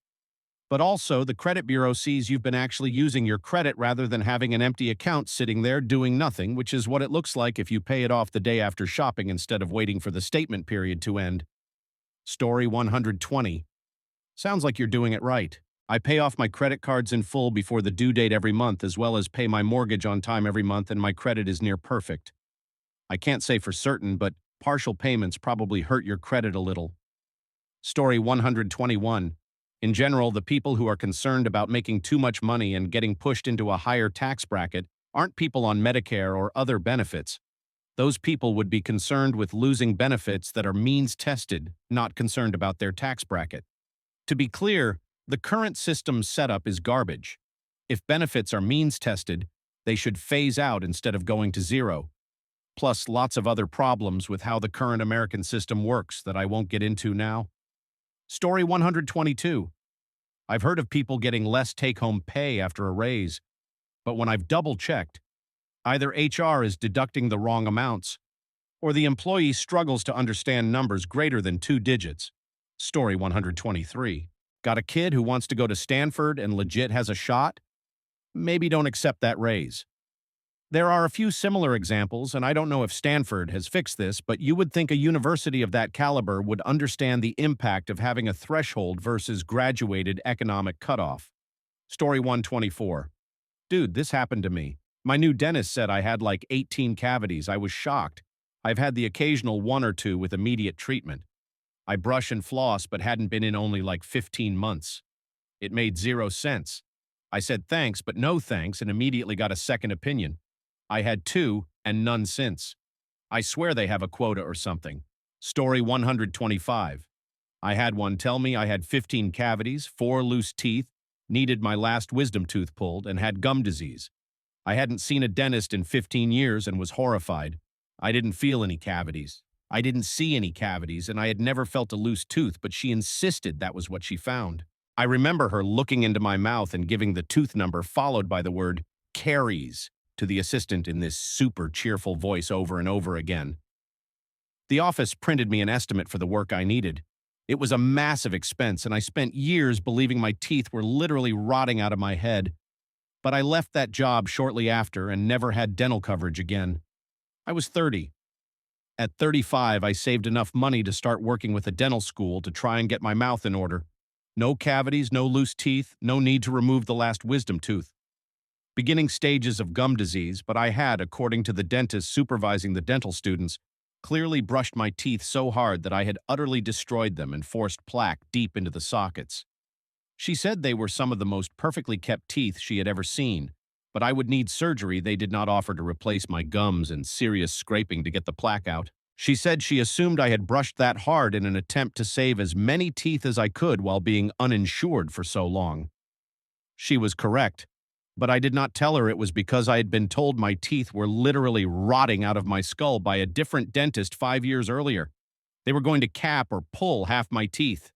But also, the credit bureau sees you've been actually using your credit rather than having an empty account sitting there doing nothing, which is what it looks like if you pay it off the day after shopping instead of waiting for the statement period to end. Story 120. Sounds like you're doing it right. I pay off my credit cards in full before the due date every month, as well as pay my mortgage on time every month, and my credit is near perfect. I can't say for certain, but partial payments probably hurt your credit a little. Story 121. In general, the people who are concerned about making too much money and getting pushed into a higher tax bracket aren't people on Medicare or other benefits. Those people would be concerned with losing benefits that are means-tested, not concerned about their tax bracket. To be clear, the current system's setup is garbage. If benefits are means-tested, they should phase out instead of going to zero. Plus, lots of other problems with how the current American system works that I won't get into now. Story 122. I've heard of people getting less take-home pay after a raise, but when I've double-checked, either HR is deducting the wrong amounts, or the employee struggles to understand numbers greater than 2 digits. Story 123. Got a kid who wants to go to Stanford and legit has a shot? Maybe don't accept that raise. There are a few similar examples, and I don't know if Stanford has fixed this, but you would think a university of that caliber would understand the impact of having a threshold versus graduated economic cutoff. Story 124. Dude, this happened to me. My new dentist said I had like 18 cavities. I was shocked. I've had the occasional one or two with immediate treatment. I brush and floss but hadn't been in only like 15 months. It made 0 sense. I said thanks but no thanks and immediately got a second opinion. I had two and none since. I swear they have a quota or something. Story 125. I had one tell me I had 15 cavities, 4 loose teeth, needed my last wisdom tooth pulled, and had gum disease. I hadn't seen a dentist in 15 years and was horrified. I didn't feel any cavities. I didn't see any cavities, and I had never felt a loose tooth, but she insisted that was what she found. I remember her looking into my mouth and giving the tooth number followed by the word caries to the assistant in this super cheerful voice over and over again. The office printed me an estimate for the work I needed. It was a massive expense, and I spent years believing my teeth were literally rotting out of my head. But I left that job shortly after and never had dental coverage again. I was 30. At 35, I saved enough money to start working with a dental school to try and get my mouth in order. No cavities, no loose teeth, no need to remove the last wisdom tooth. Beginning stages of gum disease, but I had, according to the dentist supervising the dental students, clearly brushed my teeth so hard that I had utterly destroyed them and forced plaque deep into the sockets. She said they were some of the most perfectly kept teeth she had ever seen, but I would need surgery they did not offer to replace my gums and serious scraping to get the plaque out. She said she assumed I had brushed that hard in an attempt to save as many teeth as I could while being uninsured for so long. She was correct, but I did not tell her it was because I had been told my teeth were literally rotting out of my skull by a different dentist 5 years earlier. They were going to cap or pull half my teeth.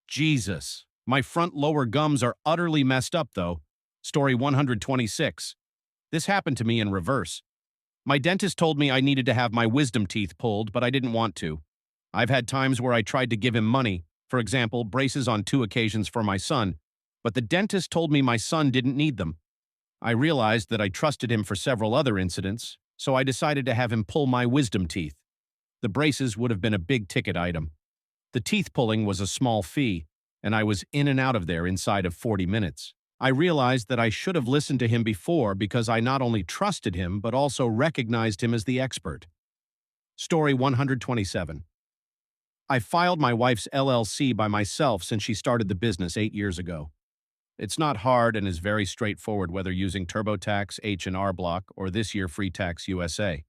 Jesus. My front lower gums are utterly messed up, though. Story 126. This happened to me in reverse. My dentist told me I needed to have my wisdom teeth pulled, but I didn't want to. I've had times where I tried to give him money, for example, braces on 2 occasions for my son, but the dentist told me my son didn't need them. I realized that I trusted him for several other incidents, so I decided to have him pull my wisdom teeth. The braces would have been a big-ticket item. The teeth pulling was a small fee, and I was in and out of there inside of 40 minutes. I realized that I should have listened to him before because I not only trusted him but also recognized him as the expert. Story 127. I filed my wife's LLC by myself since she started the business 8 years ago. It's not hard and is very straightforward whether using TurboTax, H&R Block, or this year Free Tax USA.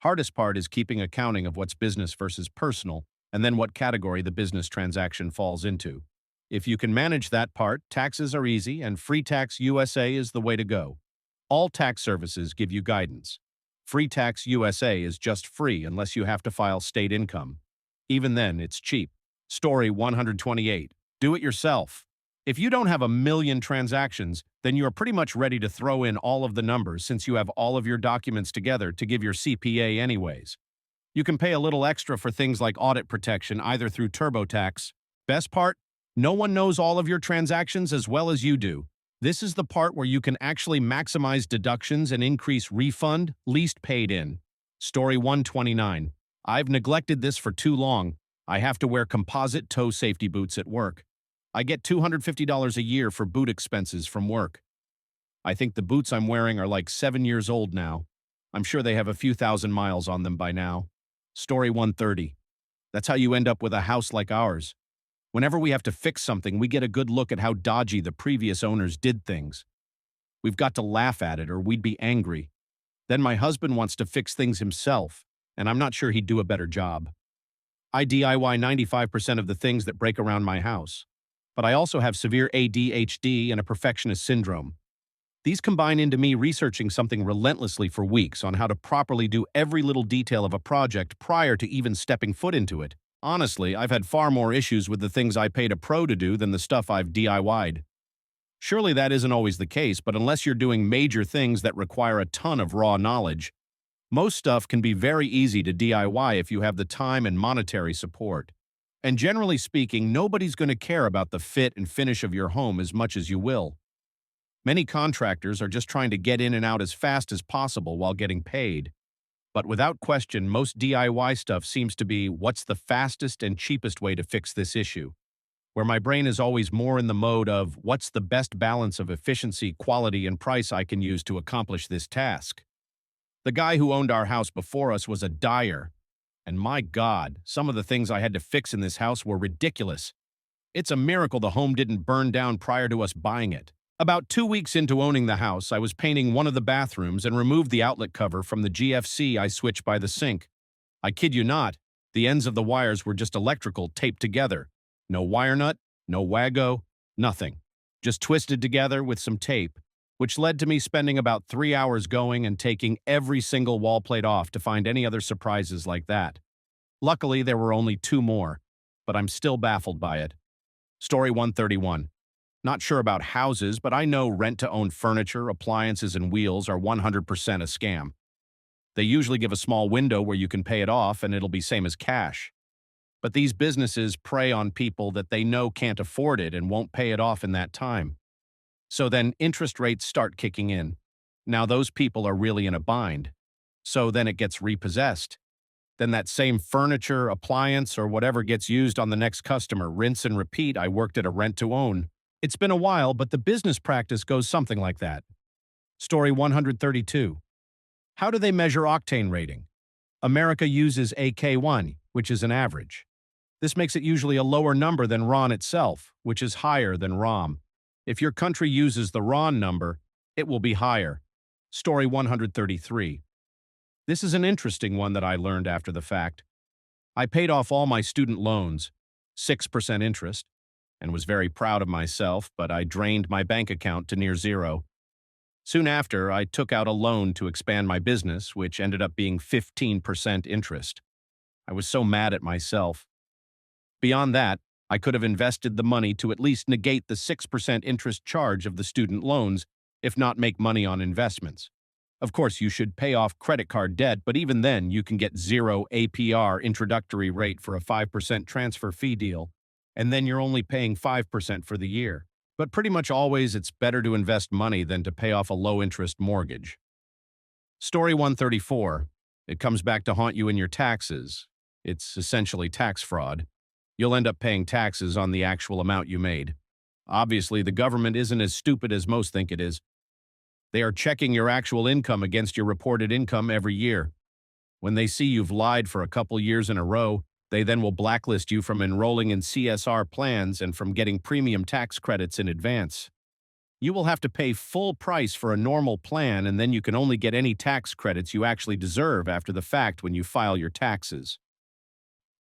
Hardest part is keeping accounting of what's business versus personal, and then what category the business transaction falls into. If you can manage that part, taxes are easy, and Free Tax USA is the way to go. All tax services give you guidance. Free Tax USA is just free unless you have to file state income. Even then, it's cheap. Story 128. Do it yourself. If you don't have a million transactions, then you are pretty much ready to throw in all of the numbers since you have all of your documents together to give your CPA anyways. You can pay a little extra for things like audit protection either through TurboTax. Best part? No one knows all of your transactions as well as you do. This is the part where you can actually maximize deductions and increase refund, least paid in. Story 129. I've neglected this for too long. I have to wear composite toe safety boots at work. I get $250 a year for boot expenses from work. I think the boots I'm wearing are like 7 years old now. I'm sure they have a few thousand miles on them by now. Story 130. That's how you end up with a house like ours. Whenever we have to fix something, we get a good look at how dodgy the previous owners did things. We've got to laugh at it or we'd be angry. Then my husband wants to fix things himself, and I'm not sure he'd do a better job. I DIY 95% of the things that break around my house, but I also have severe ADHD and a perfectionist syndrome. These combine into me researching something relentlessly for weeks on how to properly do every little detail of a project prior to even stepping foot into it. Honestly, I've had far more issues with the things I paid a pro to do than the stuff I've DIY'd. Surely that isn't always the case, but unless you're doing major things that require a ton of raw knowledge, most stuff can be very easy to DIY if you have the time and monetary support. And generally speaking, nobody's going to care about the fit and finish of your home as much as you will. Many contractors are just trying to get in and out as fast as possible while getting paid. But without question, most DIY stuff seems to be what's the fastest and cheapest way to fix this issue. where my brain is always more in the mode of what's the best balance of efficiency, quality, and price I can use to accomplish this task. The guy who owned our house before us was a dyer, and my God, some of the things I had to fix in this house were ridiculous. It's a miracle the home didn't burn down prior to us buying it. About 2 weeks into owning the house, I was painting one of the bathrooms and removed the outlet cover from the GFC I switched by the sink. I kid you not, the ends of the wires were just electrical taped together. No wire nut, no wago, nothing. Just twisted together with some tape, which led to me spending about 3 hours going and taking every single wall plate off to find any other surprises like that. Luckily, there were only 2 more, but I'm still baffled by it. Story 131. Not sure about houses, but I know rent-to-own furniture, appliances, and wheels are 100% a scam. They usually give a small window where you can pay it off and it'll be same as cash. But these businesses prey on people that they know can't afford it and won't pay it off in that time. So then interest rates start kicking in. Now those people are really in a bind. So then it gets repossessed. Then that same furniture, appliance, or whatever gets used on the next customer. Rinse and repeat. I worked at a rent-to-own. It's been a while, but the business practice goes something like that. Story 132. How do they measure octane rating? America uses AK1, which is an average. This makes it usually a lower number than RON itself, which is higher than ROM. If your country uses the RON number, it will be higher. Story 133. This is an interesting one that I learned after the fact. I paid off all my student loans, 6% interest, and was very proud of myself, but I drained my bank account to near zero. Soon after, I took out a loan to expand my business, which ended up being 15% interest. I was so mad at myself. Beyond that, I could have invested the money to at least negate the 6% interest charge of the student loans, if not make money on investments. Of course, you should pay off credit card debt, but even then, you can get 0 APR introductory rate for a 5% transfer fee deal, and then you're only paying 5% for the year. But pretty much always, it's better to invest money than to pay off a low-interest mortgage. Story 134. It comes back to haunt you in your taxes. It's essentially tax fraud. You'll end up paying taxes on the actual amount you made. Obviously, the government isn't as stupid as most think it is. They are checking your actual income against your reported income every year. When they see you've lied for a couple years in a row, they then will blacklist you from enrolling in CSR plans and from getting premium tax credits in advance. You will have to pay full price for a normal plan, and then you can only get any tax credits you actually deserve after the fact when you file your taxes.